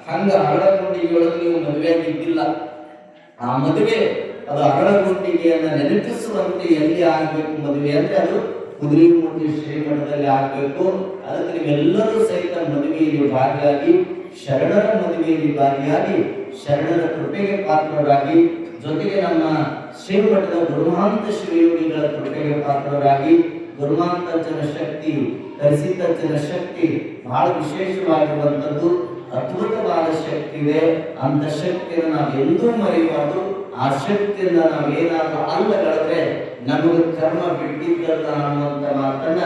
ಹಂಗ ಅರಳಗುಂಡಿಗೆಯೊಳಗೆ ನೀವು ಮದುವೆ ಆಗಿದ್ದಿಲ್ಲ. ಆ ಮದುವೆ ಅದು ಅರಳಗುಂಡಿಗೆಯನ್ನ ನೆನಪಿಸುವಂತೆ ಎಲ್ಲಿ ಆಗ್ಬೇಕು ಮದುವೆ ಅಂದ್ರೆ ಅದು ಕುದುರೆಮೂರ್ತಿ ಶ್ರೀಮಠದಲ್ಲಿ ಆಗ್ಬೇಕು. ಅದಕ್ಕೆ ನೀವೆಲ್ಲರೂ ಸಹಿತ ಮದುವೆಯಲ್ಲಿ ಭಾಗಿಯಾಗಿ, ಶರಣರ ಮದುವೆಯಲ್ಲಿ ಭಾಗಿಯಾಗಿ, ಶರಣರ ಕೃಪೆಗೆ ಪಾತ್ರರಾಗಿ, ಜೊತೆಗೆ ನಮ್ಮ ಶ್ರೀಮಠದ ಗುರುಮಾಂತ ಶ್ರೀಯೋಗಿಗಳ ಕೃಪೆಗೆ ಪಾತ್ರರಾಗಿ, ಗುರುಮಾಂತ ಜನಶಕ್ತಿ ಕರಿಸಿದ್ದ ಜನಶಕ್ತಿ ಬಹಳ ವಿಶೇಷವಾಗಿರುವಂಥದ್ದು, ಅದ್ಭುತವಾದ ಶಕ್ತಿ ಇದೆ. ಅಂತ ಶಕ್ತಿಯನ್ನು ನಾವು ಎಂದೂ ಮರೆಯಬಾರದು. ಆ ಶಕ್ತಿಯಿಂದ ನಾವು ಏನಾದರೂ ಅಲ್ಲಗಳಿದ್ರೆ ನಮಗೆ ಕರ್ಮ ಬಿಟ್ಟಿದ್ದಲ್ಲ ಅನ್ನುವಂಥ ಮಾತನ್ನ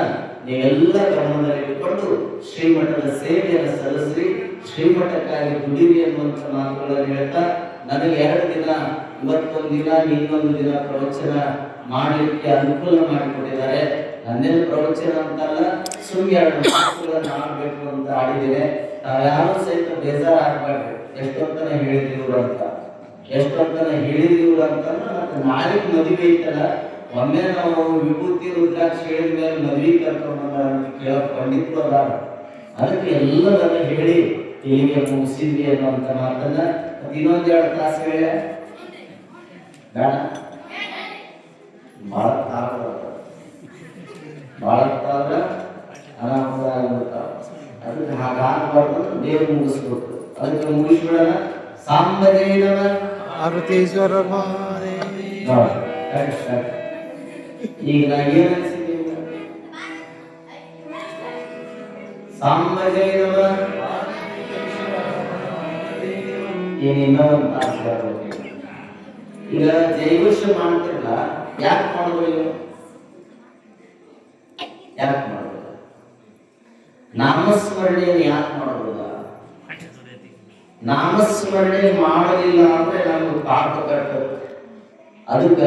ನೀವೆಲ್ಲ ಗಮನದಲ್ಲಿಟ್ಟುಕೊಂಡು ಶ್ರೀಮಠದ ಸೇವೆಯನ್ನು ಸಲ್ಲಿಸಿ ಶ್ರೀಮಠಕ್ಕಾಗಿ ದುಡಿರಿ ಅನ್ನುವಂಥ ಮಾತುಗಳನ್ನು ಹೇಳ್ತಾ, ನನಗೆ 2 ದಿನ, ಇವತ್ತೊಂದು ದಿನ, ಇನ್ನೊಂದು ದಿನ ಪ್ರವಚನ ಮಾಡಲಿಕ್ಕೆ ಅನುಕೂಲ ಮಾಡಿಕೊಟ್ಟಿದ್ದಾರೆ. ನನ್ನೇನು ಪ್ರವಚನ ಅಂತಲ್ಲ, ಸುಮ್ಮನೆ 2 ಮಾತುಗಳನ್ನು ಆಡಬೇಕು ಅಂತ ಆಡಿದ್ದೇನೆ. ಯಾರು ಸಹಿತ ಬೇಜಾರಾಗಬಾರ್ದು. ಎಷ್ಟೊತ್ತನ ಹೇಳಿದ್ರು ಅಂತ, ಎಷ್ಟೊತ್ತನ ಹೇಳಿದ್ರು ಅಂತಂದ್ರೆ ಮತ್ತೆ ನಾಳೆ ಮದುವೆ ಐತಲ್ಲ, ಒಮ್ಮೆ ನಾವು ವಿಭೂತಿ ರುದ್ರಾಕ್ಷಿ ಹೇಳಿದ ಮೇಲೆ ಮದುವೆ ಕರ್ಕೊಂಡ ಕೇಳೋ ಪಂಡಿತರು ಅದಾರ. ಅದಕ್ಕೆ ಎಲ್ಲದನ್ನ ಹೇಳಿ ಇಲ್ಲಿಗೆ ಮುಗಿಸಿದ್ವಿ ಅನ್ನುವಂಥ ಮಾತನ್ನ ಇನ್ನೊಂದು 2 ತಾಸು ಹೇಳ ಬೇಡ, ಹಾಗಾಗಬಾರ್ದು, ದೇವ್ರು ಮುಗಿಸ್ಬೇಕು. ಅದಕ್ಕೆ ಮುಗಿಸ್ಬಿಡೋಣ. ಸಾಂಬಜೈನವ ಪಾರ್ವತೀಶ್ವರ ಈಗ ನಾ ಏನ್ ಅನ್ಸಿದ್ದೀವಿ? ಸಾಂಬಜೈನವ ಏನಿನ್ನ ಒಂದು ತಾಸು. ಈಗ ಜೈವಶ ಮಾಡ್ತಿರಲ್ಲ, ಯಾಕೆ ಮಾಡೋದು? ಯಾಕೆ ಮಾಡೋದು? ನಾಮಸ್ಮರಣೆಯನ್ನು ಯಾಕೆ ಮಾಡೋದಿಲ್ಲ? ನಾಮಸ್ಮರಣೆ ಮಾಡಲಿಲ್ಲ ಅಂದ್ರೆ ನಮ್ಗೆ ಪಾಪ ಕಟ್ಟುತ್ತೆ. ಅದಕ್ಕ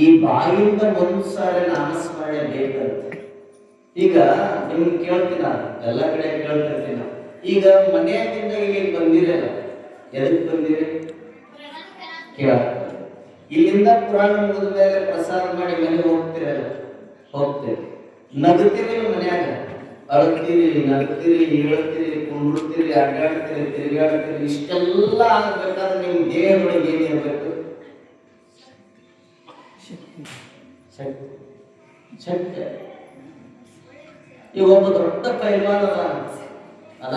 ಈ ಬಾಯಿಂದ ಒಂದು ಸಾರಿ ನಾಮಸ್ಮರಣೆ ಬೇಕಂತೆ. ಈಗ ನಿಮ್ಗೆ ಕೇಳ್ತೀನಿ, ಎಲ್ಲ ಕಡೆ ಕೇಳ್ತಿರ್ತೀನಿ. ಈಗ ಮನೆಯಿಂದ ಈಗ ಬಂದಿರಲ್ಲ, ಎದಕ್ಕೆ ಬಂದಿರಿ? ಕೇಳ. ಇಲ್ಲಿಂದ ಪುರಾಣ ಮುಗಿದ ಮೇಲೆ ಪ್ರಸಾರ ಮಾಡಿ ಮನೆಗೆ ಹೋಗ್ತಿರಲ್ಲ, ಹೋಗ್ತೀರಿ, ನಗುತ್ತೀರಿ, ಮನ್ಯಾಗ ಅಳ್ತೀರಿ, ನಗ್ತೀರಿ, ಹೇಳ್ತೀರಿ, ಕುಂಡ್ರುತ್ತೀರಿ, ಅಡ್ಡಾಡ್ತೀರಿ, ತಿರುಗಾಡ್ತೀರಿ. ಇಷ್ಟೆಲ್ಲ ಆಗ್ಬೇಕಾದ್ರೆ ನಿಮ್ ದೇಹದೊಳಗೆ ಏನಿರ್ಬೇಕು? ಶಕ್ತಿ. ಈಗ ಒಬ್ಬ ದೊಡ್ಡ ಪೈಲ್ವಾನ್ ಅದ,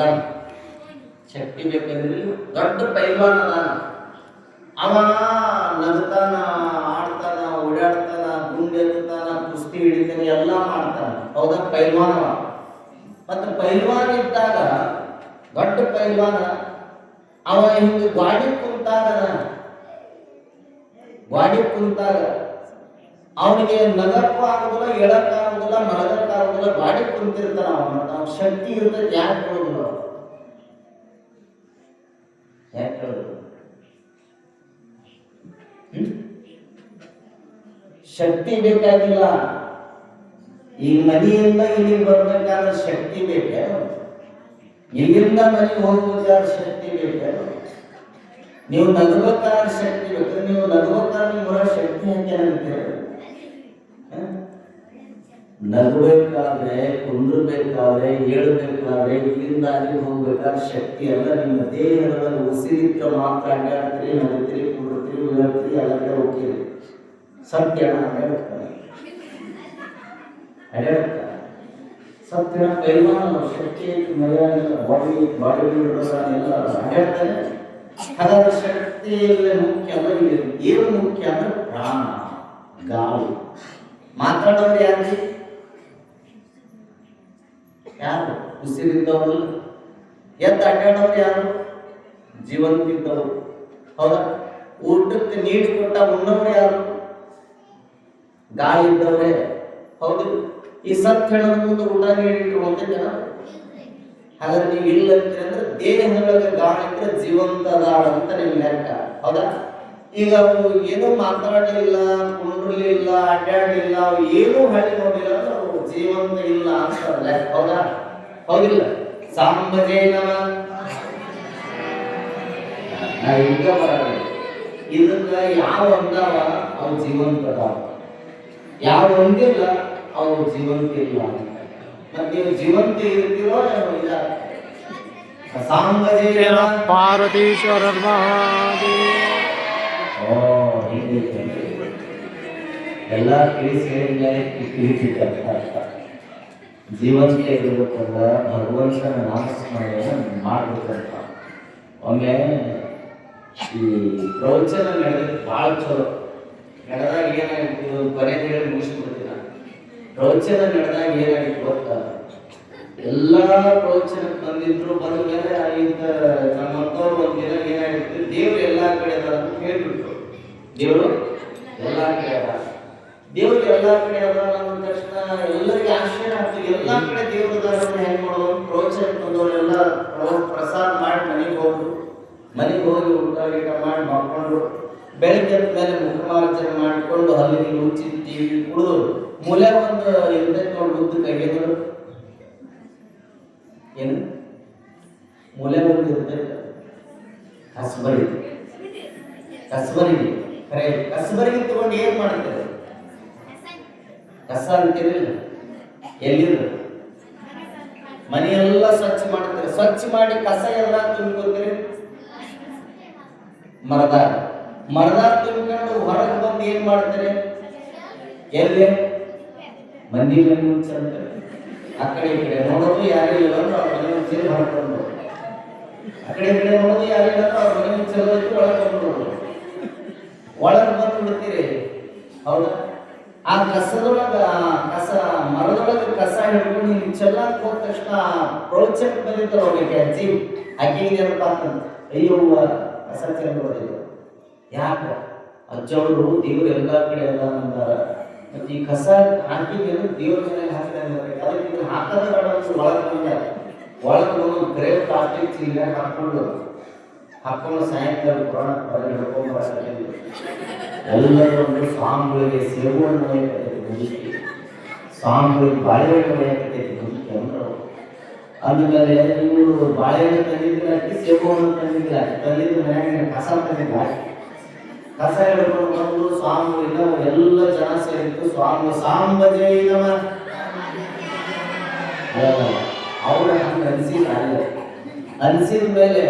ಶಕ್ತಿ ಬೇಕಂದ್ರೆ ದೊಡ್ಡ ಪೈಲ್ವಾನ್ ಅದ. ಅವ ನಗ್ತಾನ, ಆಡ್ತಾನ, ಓಡಾಡ್ತಾನ, ಗುಂಡೆತ್ತಾನ, ಕುಸ್ತಿ ಹಿಡಿತಾನ, ಎಲ್ಲ ಮಾಡ್ತಾನ. ಹೌದಾ? ಪೈಲ್ವಾನ್ ಅವ. ಮತ್ತೆ ಪೈಲ್ವಾನ್ ಇದ್ದಾಗ ದೊಡ್ಡ ಪೈಲ್ವಾನ ಅವ ಹಿಂಗ ಗಾಡಿ ಕುಂತಾಗ ಅವನಿಗೆ ನಗಕ್ಕೂ ಆಗುದಿಲ್ಲ, ಹೇಳಕ್ ಆಗುದಿಲ್ಲ, ಮಲಗಕ್ ಆಗುದಿಲ್ಲ. ಗಾಡಿ ಕುಂತಿರ್ತಾನ ಅವನ ಶಕ್ತಿ ಇರ್ತದೆ. ಯಾಕೆ ಹೇಳುದಿಲ್ಲ? ಯಾಕೆ ಹೇಳುದು? ಶಕ್ತಿ ಬೇಕಾಗಿಲ್ಲ. ಈ ಮನೆಯಿಂದ ಇಲ್ಲಿ ಬರ್ಬೇಕಾದ್ರೆ ಶಕ್ತಿ ಬೇಕೆ? ಇಲ್ಲಿಂದ ಮನೆಗೆ ಹೋಗ್ಬೇಕಾದ್ರೆ ಶಕ್ತಿ ಬೇಕೆ? ನೀವು ನಗಬೇಕಾದ್ರೆ ಶಕ್ತಿ ಬೇಕು. ನೀವು ನಗಬೇಕಾದ್ರೆ ನಿಮ್ಮ ಶಕ್ತಿ ಅಂತ ಅಂತೀರ. ನಗಬೇಕಾದ್ರೆ, ಕುಂದ್ರಬೇಕಾದ್ರೆ, ಏಳಬೇಕಾದ್ರೆ, ಇಲ್ಲಿಂದ ಅಲ್ಲಿ ಹೋಗ್ಬೇಕಾದ್ರೆ ಶಕ್ತಿ ಎಲ್ಲ ನಿಮ್ಮ ದೇಹದಲ್ಲಿ ಉಸಿರಿದ್ರೆ ಮಾತ್ರ ಅಡ್ಡಾಡ್ತೀರಿ, ನಗುತ್ತೀರಿ, ಕುಂಡ್ರತೀರಿ, ಹೇಳ್ತೀರಿ, ಎಲ್ಲ ಕಡೆ ಹೋಗ್ತೀರಿ. ಸತ್ಯ ಅಡ್ಡಾಡ್ತಾರೆ, ಸತ್ಯ ಪೈಲ್ವಾನ ಶಕ್ತಿ ಮರ್ಯಾದ ಬಾಡಿ ಎಲ್ಲ ಅಡ್ಡಾಡ್ತಾರೆ. ಹಾಗಾದ್ರೆ ಶಕ್ತಿಯಲ್ಲೇ ಮುಖ್ಯ ಅಲ್ಲ. ಏನು ಮುಖ್ಯ ಅಂದ್ರೆ ಪ್ರಾಣ, ಗಾಳಿ. ಮಾತಾಡೋರು ಯಾರು? ಯಾರು? ಉಸಿರಿದ್ದವರು. ಎದ್ದು ಅಡ್ಡಾಡೋರು ಯಾರು? ಜೀವಂತಿದ್ದವರು. ಹೌದಾ? ಊಟಕ್ಕೆ ನೀರು ಕೊಟ್ಟ ಉಣ್ಣವರು ಯಾರು? ಗಾಳಿ ಇದ್ದವರೇ. ಹೌದು? ಈ ಸತ್ ಹೇಳೋದ್ರ ಮುಂದೆ ಊಟ ನೀಡಿಟ್ಟು ಜನ. ಹಾಗಾದ್ರೆ ನೀವು ಇಲ್ಲ ಅಂತೀರಂದ್ರೆ ದೇಹದೊಳಗೆ ಗಾಳಿ ಇದ್ರೆ ಜೀವಂತ ಗಾಳ ಅಂತ ನಿಮ್ಗೆ ಲೆಕ್ಕ. ಹೌದಾ? ಈಗ ಅವು ಏನೂ ಮಾತಾಡಲಿಲ್ಲ, ಕುಂಡ್ರಲಿಲ್ಲ, ಅಡ್ಡಾಡಲಿಲ್ಲ, ಅವು ಏನೂ ಹೇಳಿ ನೋಡಿಲ್ಲ ಅಂದ್ರೆ ಅವು ಜೀವಂತ ಇಲ್ಲ ಅಂತ ಲೆಕ್ಕ. ಹೌದಾ? ಹೌದಿಲ್ಲ? ಸಾಂಬಜೇನವ ಈಗ ಬರಲ್ಲ. ಇದಕ್ಕ ಯಾವ ಒಂದಾವ ಅವು ಜೀವಂತ ಅದಾವ, ಯಾವ ಒಂದಿಲ್ಲ ಅವು ಜೀವಂತ ಇಲ್ಲ. ಮತ್ತೆ ನೀವು ಜೀವಂತ ಇರ್ತೀರೋ ಇಲ್ಲ? ಸಾಂಬಜೇನ ಪಾರ್ವತೀಶ್ವರ ಎಲ್ಲ ತಿಳಿಸಿ ಹೇಳಿದ್ಮೇಲೆ ಜೀವಂತ ಇರಬೇಕಂದ್ರ ಭಗವಂತನ ನಾಮಸ್ಮರಣೆಯನ್ನು ಮಾಡ್ಬೇಕಂತ. ಒಮ್ಮೆ ಈ ಪ್ರವಚನ ನಡೆದ ಭಾಳ ಚಲೋ ನಡೆದಾಗ ಏನಾಗಿತ್ತು, ಕೊನೆಗೆ ಹೇಳಿ ಮುಗಿಸ್ಬಿಡ್ತೀನಿ. ಪ್ರವಚನ ನಡೆದಾಗ ಏನಾಗಿತ್ತು ಗೊತ್ತಾ? ಎಲ್ಲ ಪ್ರವಚನಕ್ಕೆ ಬಂದಿದ್ರು. ಬಂದ ಮೇಲೆ ಇಂಥ ನಮ್ಮಂತವ್ರು ಒಂದಿನ ಏನಾಗಿತ್ತು, ದೇವ್ರು ಎಲ್ಲಾ ಕಡೆ ಅದ ಅಂತ ಹೇಳ್ಬಿಟ್ರು. ದೇವರು ಎಲ್ಲಾ ಕಡೆ ಅದ, ದೇವ್ರು ಎಲ್ಲಾ ಕಡೆ ಅದ ಅಂದ ತಕ್ಷಣ ಎಲ್ಲರಿಗೆ ಆಶ್ಚರ್ಯ ಆಗ್ತದೆ. ಎಲ್ಲಾ ಕಡೆ ದೇವ್ರ ದಾರನ್ನ ಹೆಂಗ್ ಮಾಡೋದು? ಪ್ರವಚನ ಬಂದವರೆಲ್ಲ ಪ್ರಸಾದ ಮಾಡಿ ಮನೆಗೆ ಹೋದ್ರು. ಮನೆಗೆ ಹೋಗಿ ಊಟ ಗೀಟ ಮಾಡಿ ಮಾಡ್ಕೊಂಡ್ರು. ಬೆಳಿಗ್ಗೆ ಮೇಲೆ ಮುಖಮಾರ್ಜನೆ ಮಾಡಿಕೊಂಡು ಹಲ್ಲಿಗೆ ಮುಚ್ಚಿ ಟಿವಿ ಕುಡಿದು ಮೂಲೆ ಒಂದು ಇರ್ತೈತೆ ನೋಡಿ ಉದ್ದ ಕೈಗೆಗಳು. ಏನು ಮೂಲೆ ಒಂದು ಇರ್ತೈತೆ ಕಸಬರಿ. ಖರೆ ಕಸಬರಿಗೆ ತಗೊಂಡು ಏನ್ ಮಾಡ್ತಾರೆ? ಕಸ ಅಂತೀರಿಲ್ಲ, ಎಲ್ಲಿರು ಮನೆಯೆಲ್ಲ ಸ್ವಚ್ಛ ಮಾಡ್ತಾರೆ. ಸ್ವಚ್ಛ ಮಾಡಿ ಕಸ ಎಲ್ಲ ತುಂಬ್ಕೊತೀರಿ ಮರದಾಗ ತುಂಬಿಕೊಂಡು ಹೊರಗೆ ಬಂದು ಏನ್ ಮಾಡ್ತಾರೆ? ಎಲ್ಲಿ ಮಂದಿ ಮನೆ ಮುಂಚೆ ಅಂತಾರೆ. ಆ ಕಡೆ ಈ ಕಡೆ ನೋಡೋದು ಯಾರು ಇಲ್ಲ ಅಂದ್ರೆ ಅವ್ರ ಮನೆ ಚೀಲ ಮಾಡ್ಕೊಂಡು ಆ ಕಡೆ ಈ ಕಡೆ ನೋಡೋದು ಯಾರಿಲ್ಲ ಅವ್ರ ಮನೆ ಚಲೋ ಇತ್ತು ಒಳಗೆ ಬಂದ್ಬಿಡೋದು. ಒಳಗೆ ಬಂದು ಬಿಡ್ತೀರಿ ಹೌದಾ? ಆ ಕಸದೊಳಗ ಕಸ ಮರದೊಳಗೆ ಕಸ ಹಿಡ್ಕೊಂಡು ಹಿಂಗೆ ಚೆಲ್ಲಕ್ಕೆ ಹೋದ ತಕ್ಷಣ ಪ್ರೋಚಕ್ ಬಂದಿತ್ತು ಅವ್ರಿಗೆ ಅಜ್ಜಿ ಆಕೆಗೆ ಏನಪ್ಪ ಅಂತಂತ ಅಯ್ಯೋ ಕಸ ಚೆಲ್ಲೋದಿಲ್ಲ. ಯಾಕೆ ಅಜ್ಜವರು ದೇವ್ರು ಎಲ್ಲ ಕಡೆ ಎಲ್ಲ ಅಂದಾರ, ಮತ್ತೆ ಈ ಕಸ ಹಾಕಿದ್ದೇನು ದೇವ್ರ ಮೇಲೆ ಹಾಕಿದಂಗೆ ಅದಕ್ಕೆ ಇದು ಹಾಕದ ಬೇಡ ಅಂತ ಒಳಗೆ ಬಂದು ಗ್ರೇ ಪ್ಲಾಸ್ಟಿಕ್ ಚೀಲ ಹಾಕೊಂಡು ಸಾಯಂಕಾಲ ಪುರಾಣ ಹೊರಗೆ ಹಿಡ್ಕೊಂಡು ಬರಲಿಲ್ಲ. ಎಲ್ಲರೂ ಒಂದು ಸ್ವಾಮಿಗಳಿಗೆ ಸೇವವನ್ನು ಒಯ್ಯಕತ್ತೈತಿ ಮುದುಕಿ, ಸ್ವಾಮಿಗಳಿಗೆ ಬಾಳೆಹಣ್ಣು ಒಯ್ಯಕತ್ತೈತಿ ಮುದುಕಿ ಅಂದರು. ಅಂದಮೇಲೆ ಇವರು ಬಾಳೆಹಣ್ಣು ತಂದಿದ್ರೆ ಅಕ್ಕಿ ಸೇವವನ್ನು ತಂದಿದ್ರೆ ತಂದಿದ್ದು ಮನೆಯಾಗ ಕಸ ತಂದಿಲ್ಲ. ಕಸ ಹಿಡ್ಕೊಂಡು ಬಂದು ಸ್ವಾಮಿಗಳಿಂದ ಎಲ್ಲ ಜನ ಸೇರಿತ್ತು. ಸ್ವಾಮಿ ಸಾಂಬಜೈನವ ಅವ್ರ ಹಂಗೆ ಅನಿಸಿದ ಅನಿಸಿದ ಮೇಲೆ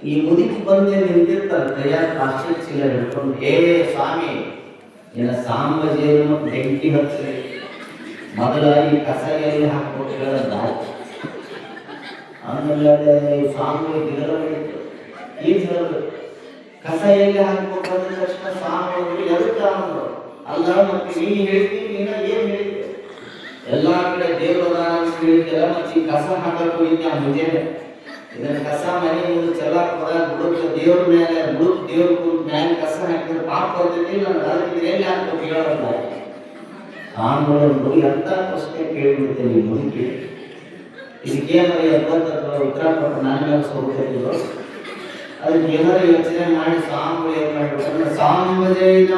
ಈ ಮುದುಕಿ ಬಂದು ನಿಂತಿರ್ತಾರೆ ಕೈಯಾಗ ಪ್ಲಾಸ್ಟಿಕ್ ಚೀಲ ಹಿಡ್ಕೊಂಡು, ಹೇ ಸ್ವಾಮಿ ನಿನ್ನ ಸಾಂಬಜೇನ ಬೆಂಕಿ ಹಚ್ಚಿ ಮೊದಲ ಈ ಕಸ ಎಲ್ಲಿ ಹಾಕ್ಬಿಟ್ಟು ಹೇಳೋದ. ಆಮೇಲೆ ಸ್ವಾಮಿ ಗಿಡ ಹಿಡಿತು ಏನು ಹೇಳೋದು, ಕಸ ಎಲ್ಲಿ ಹಾಕ್ಬೇಕು ಅಂದ ತಕ್ಷಣ ಸ್ವಾಮಿಗಳು ಎದಕ್ಕೆ ಅಂದ್ರು. ಅಲ್ಲ ಮತ್ತೆ ನೀನು ಹೇಳ್ತೀನಿ ನೀನ ಏನು ಹೇಳ್ತೀವಿ ಎಲ್ಲ ಕಡೆ ದೇವರ ಹೇಳ್ತಿಲ್ಲ, ಮತ್ತೆ ಈ ಕಸ ಹಾಕಕ್ಕೆ ಹೋಗಿದ್ದೆ ಆ ಮುಂಜಾನೆ ಇದನ್ನ ಕಸ ಮನೆ ಮುಂದೆ ಚೆಲ್ಲಕ್ಕೆ ಹೋದಾಗ ಬುಡಕ್ಕೆ ದೇವ್ರ ಮೇಲೆ ಬುಡಕ್ಕೆ ದೇವ್ರ ಕುಂತ ಮ್ಯಾಲೆ ಕಸ ಹಾಕಿದ್ರೆ ಪಾಪ ಬರ್ತೈತಿ. ನಾನು ಅದಕ್ಕೆ ಎಲ್ಲಿ ಹಾಕ್ಬೇಕು ಹೇಳೋಲ್ಲ. ಸ್ವಾಮಿಗಳು ಎಂತ ಪ್ರಶ್ನೆ ಕೇಳಿಬಿಡ್ತೇನೆ ಮುದುಕಿ, ಇದಕ್ಕೇನಾರ ಎಪ್ಪತ್ತು ಉತ್ತರ ಕೊಟ್ಟು ನನ್ನ ಮೇಲೆ ಸೋತಿದ್ರು. ಅದಕ್ಕೆ ಏನಾರ ಯೋಚನೆ ಮಾಡಿ ಸ್ವಾಮಿಗಳು ಏನ್ ಮಾಡ್ಬಿಟ್ರೆ ಸಾಂಬಜೈನ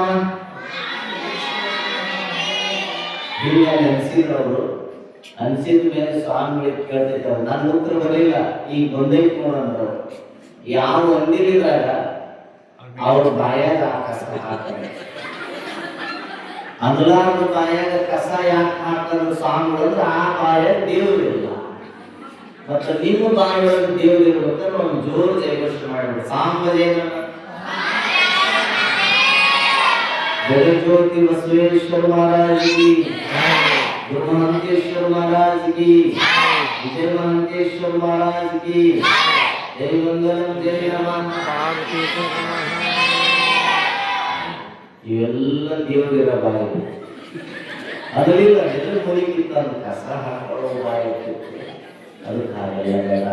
ಹೀಗೆ ಅನ್ಸಿದ್ರು. ಅವರು ಅನ್ಸಿದ ಮೇಲೆ ಸ್ವಾಮಿಗಳಿಗೆ ಕೇಳ್ತಿರ್ತಾರೆ. ನನ್ನ ಉತ್ತರ ಬರಲಿಲ್ಲ, ಈಗ ಬಂದೈತಿ ನೋಡಂದ್ರು. ಯಾವ ಅಂದಿರಿದಾಗ ಅವ್ರ ಬಾಯಾಗ ಆ ಕಸ ಹಾಕ್ತಾರೆ. ಅಂದ್ಲಾರ್ದ ಬಾಯಾಗ ಕಸ ಯಾಕೆ ಹಾಕ್ತಾರೆ ಸ್ವಾಮಿಗಳು? ಆ ಬಾಯಾಗ ದೇವರಿಲ್ಲ. ಮತ್ತೆ ನಿಮ್ಮ ಬಾಯಿಯೊಳಗೆ ದೇವರು ಇರ್ಬೇಕಾದ್ರೆ ಒಂದು ಜೋರು ಜಯಘೋಷಣೆ ಮಾಡಿಬಿಡು. ಸಾಂಬಜೈನ ಜಗಜ್ಯೋತಿ ಬಸವೇಶ್ವರ ಮಹಾರಾಜ್ ಕಿ, ಗುರುಮಹಂತೇಶ್ವರ ಮಹಾರಾಜ್ ಕಿ, ವಿಜಯ ಮಹಂತೇಶ್ವರ ಮಹಾರಾಜ್ ಕಿ, ಜೈ ಮಂಗಲಂ ಜೈ ನಮಃ. ಇವೆಲ್ಲ ದೇವರಿರ ಬಾಯಿ ಅದರಿಂದ ಎದುರು ಮುರಿಕಿತ್ತ ಕಸ ಹಾಕೊಳ್ಳೋ ಬಾಯಿ. ಅದಕ್ಕೆ ಹಾಗೆಲ್ಲ ಬೇಡ.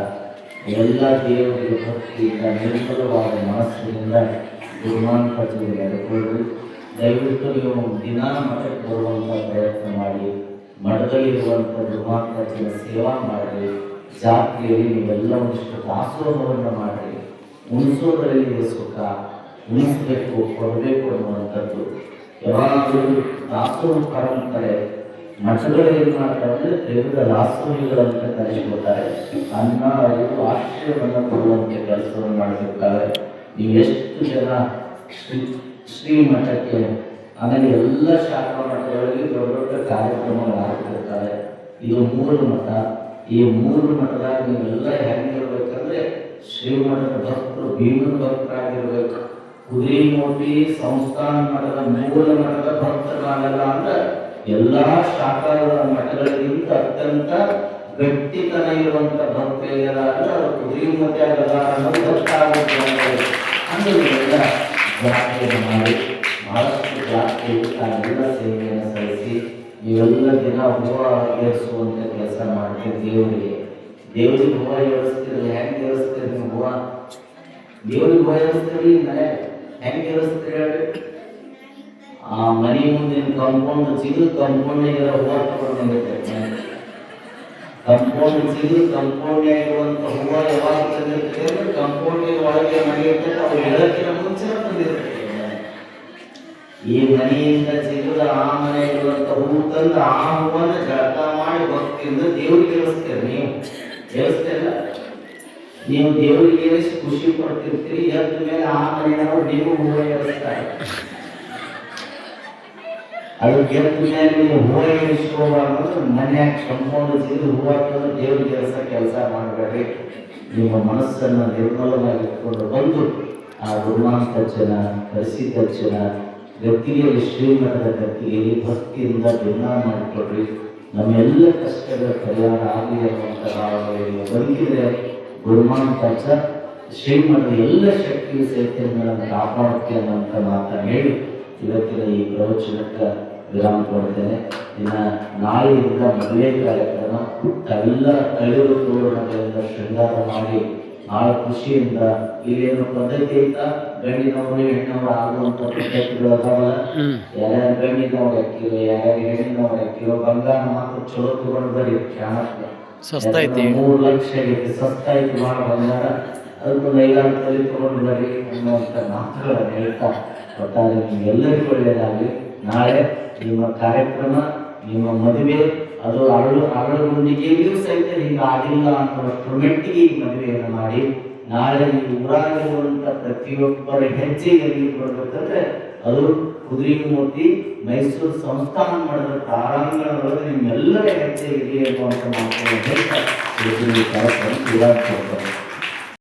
ಎಲ್ಲ ದೇವರಿಗೆ ಭಕ್ತಿಯಿಂದ ನಿರ್ಮಲವಾದ ಮನಸ್ಸಿನಿಂದ ಗುರುಮಾಂತರಿಗೆ ನಡೆದುಕೊಂಡು ದಯವಿಟ್ಟು ನೀವು ದಿನ ಮಠಕ್ಕೆ ಬರುವಂಥ ಪ್ರಯತ್ನ ಮಾಡಿ, ಮಠದಲ್ಲಿರುವಂಥ ಗುರುಮಾಂತರಿನ ಸೇವಾ ಮಾಡಿ, ಜಾತ್ರೆಯಲ್ಲಿ ನೀವೆಲ್ಲ ಒಂದಿಷ್ಟು ದಾಸೋಹವನ್ನು ಮಾಡಿ. ಉಣಿಸೋದರಲ್ಲಿ ಸುಖ, ಉಣಿಸಬೇಕು ಕೊಡಬೇಕು ಅನ್ನುವಂಥದ್ದು ಯಾವಾಗಲೂ ದಾಸೋಹ ಪರಂಪರೆ. ಮಠಗಳು ಏನು ಮಾಡ್ತಾರೆ ವಿವಿಧ ದಾಸೋಹಿಗಳಂತ ಕರೆಸ್ಕೊತಾರೆ. ಅನ್ನ ಅರಿವು ಆಶ್ರಯವನ್ನು ಕೊಡುವಂತೆ ಕೆಲಸವನ್ನು ಮಾಡಬೇಕಾದ್ರೆ ನೀವು ಎಷ್ಟು ಜನ ಶ್ರೀಮಠಕ್ಕೆ ಆಮೇಲೆ ಎಲ್ಲ ಶಾಖಾ ಮಠಗಳಲ್ಲಿ ದೊಡ್ಡ ದೊಡ್ಡ ಕಾರ್ಯಕ್ರಮಗಳು ಆಗ್ತಿರ್ತಾರೆ. ಇದು 3 ಮಠ. ಈ 3 ಮಠದಾಗ ನೀವೆಲ್ಲ ಹೆಂಗಿರ್ಬೇಕಂದ್ರೆ ಶ್ರೀಮಠದ ಭಕ್ತರು ಭೀಮನ ಭಕ್ತರಾಗಿರ್ಬೇಕು. ಕುದುರೆಮೂರ್ತಿ ಸಂಸ್ಥಾನ ಮಠದ ಮೂಲ ಮಠದ ಭಕ್ತರಾಗಲ್ಲ ಅಂದ್ರೆ ಎಲ್ಲಾ ಶಾಖಾ ಮಠಗಳಿಗಿಂತ ಅತ್ಯಂತ ಗಟ್ಟಿತನ ಇರುವಂತ ಭಕ್ತರಿಗೆಲ್ಲ ಅವರು ಕುದುರೆಮೂರ್ತಿ ಆಗಲ್ಲ ಅನ್ನೋದು ಗೊತ್ತಾಗುತ್ತೆ. ಅಂದ್ರೆ ಜಾತ್ರೆಯನ್ನು ಮಾಡಿ ಬಹಳಷ್ಟು ಜಾತ್ರೆ ತಾನೆಲ್ಲ ಸೇವೆಯನ್ನು ಸಲ್ಲಿಸಿ ಇವೆಲ್ಲ ದಿನ ಹೂವು ಏರಿಸುವಂತ ಕೆಲಸ ಮಾಡ್ತೀವಿ. ದೇವರಿಗೆ ಹೂವು ಏರಿಸ್ತೀರಿ. ಹೆಂಗೆ ಏರಿಸ್ತೀರಿ ನೀವು ಹೂವು? ದೇವ್ರಿಗೆ ಹೂವು ಏರಿಸ್ತೀರಿ ಮನೆ ಹೆಂಗೆ ಏರಿಸ್ತೀರಿ ಹೇಳಿ? ಆ ಮನೆ ಮುಂದಿನ ಕಂಪೌಂಡ್ ಚಿಗುರು ಕಂಪೌಂಡಿಗೆ ಹೂವು ತಗೊಂಡಿರುತ್ತೆ. ಕಂಪೌಂಡ್ ಚಿಗುರು ಕಂಪೌಂಡ್ ಆಗಿರುವಂತ ಹೂವು ಯಾವಾಗ ತಂದಿರ್ತದೆ ಅಂದ್ರೆ ಕಂಪೌಂಡಿನ ಒಳಗೆ ಮನೆ ಇರ್ತದೆ. ಅವ್ರು ಹೇಳಕ್ಕಿಂತ ಮುಂಚೆ ತಂದಿರ್ತದೆ. ಈ ಮನೆಯಿಂದ ಚಿಗುರು ಆ ಮನೆ ಇರುವಂತ ಹೂವು ತಂದು ಆ ಹೂವನ್ನ ಜಳಕ ಮಾಡಿ ಭಕ್ತಿಯಿಂದ ದೇವ್ರಿಗೆ ಏರಿಸ್ತೀರಿ. ನೀವು ಏರಿಸ್ತಿಲ್ಲ. ನೀವು ದೇವರಿಗೆ ಏರಿಸಿ ಖುಷಿ ಪಡ್ತಿರ್ತೀರಿ. ಎದ್ದ ಮೇಲೆ ಆ ಮನೆಯವರು ನೀವು ಹೂವು ಏರಿಸ್ತಾರೆ. ಅದು ಎದ್ದ ಮೇಲೆ ನೀವು ಹೂವು ಏರಿಸ್ಕೋಬಾರ್ದು. ಮನೆಯಾಗ ಕಂಪೌಂಡ್ ಚಿಗುರು ಹೂವು ಹಾಕೋದು ದೇವರಿಗೆ ಏರಿಸೋ ಕೆಲಸ ಮಾಡಬೇಡಿ. ನಿಮ್ಮ ಮನಸ್ಸನ್ನು ನಿರ್ಮಲವಾಗಿಟ್ಕೊಂಡು ಬಂದು ಆ ಗುರುಮಾಂತರ್ಜನ ಪರಿಸಿತರ್ಜನ ಗತ್ತಿಗೆಯಲ್ಲಿ ಶ್ರೀಮಠದ ಗತ್ತಿಗೆಯಲ್ಲಿ ಭಕ್ತಿಯಿಂದ ದಿನ ಮಾಡಿಕೊಡ್ರಿ. ನಮ್ಮೆಲ್ಲ ಕಷ್ಟಗಳ ಪರಿಹಾರ ಆಗಲಿ ಅನ್ನುವಂಥ ನಾವು ಬದುಕಿದ್ರೆ ಗುರುಮಾಂತ ಶ್ರೀಮಠದ ಎಲ್ಲ ಶಕ್ತಿ ಚೈತನ್ಯಗಳನ್ನು ಕಾಪಾಡುತ್ತೆ ಅನ್ನುವಂಥ ಮಾತನ್ನು ಹೇಳಿ ಇವತ್ತಿನ ಈ ಪ್ರವಚನಕ್ಕೆ ವಿರಾಮ ಕೊಡ್ತೇನೆ. ಇನ್ನು ನಾಳೆಯಿಂದ ಮದುವೆ ಕಾರ್ಯಕ್ರಮ ಎಲ್ಲ ಕಳೆದು ತೋರಣಗಳಿಂದ ಶೃಂಗಾರ ಮಾಡಿ ಭಾಳ ಖುಷಿಯಿಂದ ಇಲ್ಲೇನು ಪದ್ಧತಿ ಅಂತ ಗಂಡಿನವರು ಹೆಣ್ಣವರು ಆಗುವಂಥ ಪದ್ಧತಿಗಳು ಅದಾವಲ್ಲ, ಯಾರ್ಯಾರು ಗಂಡಿನವ್ರು ಹಾಕಿರೋ ಯಾರ್ಯಾರು ಹೆಣ್ಣಿನವ್ರು ಹಾಕಿರೋ ಬಂಗಾರ ಮಾತ್ರ ಚಲೋ ತಗೊಂಡು ಬರೀ ಕ್ಷಣಕ್ಕೆ 3 ಲಕ್ಷ ಆಗೈತಿ, ಸಸ್ತಾಯ್ತು ಭಾಳ ಬಂಗಾರ, ಅದಕ್ಕೊಂದು 5-6 ತೊಲೆ ತಗೊಂಡು ಬರೀ ಅನ್ನುವಂಥ ಮಾತುಗಳನ್ನು ಹೇಳ್ತಾ ಒಟ್ಟಾರೆ ನಿಮ್ಗೆಲ್ಲರಿಗೂ ಒಳ್ಳೆಯದಾಗಲಿ. ನಾಳೆ ನಿಮ್ಮ ಕಾರ್ಯಕ್ರಮ, ನಿಮ್ಮ ಮದುವೆ ಅದು ಅರಳುಗುಂಡಿಗೆಯೂ ಸಹಿತ ಹಿಂಗೆ ಆಗಿಲ್ಲ ಅನ್ನುವಷ್ಟರ ಮಟ್ಟಿಗೆ ಈ ಮದುವೆಯನ್ನು ಮಾಡಿ ನಾಳೆ ಈ ಊರಾಗಿರುವಂಥ ಪ್ರತಿಯೊಬ್ಬರ ಹೆಜ್ಜೆ ಎಲ್ಲಿ ಕೊಡಬೇಕಂದ್ರೆ ಅದು ಕುದುರೆಮೂರ್ತಿ ಮೈಸೂರು ಸಂಸ್ಥಾನ ಮಾಡಿದ ಪ್ರಾರಂಭಗಳೊಳಗೆ ನಿಮ್ಮೆಲ್ಲರ ಹೆಜ್ಜೆ ಇರಲಿ ಅನ್ನುವಂಥ ಮಾತನ್ನು ಹೇಳ್ತಾ ಕಾರ್ಯಕ್ರಮ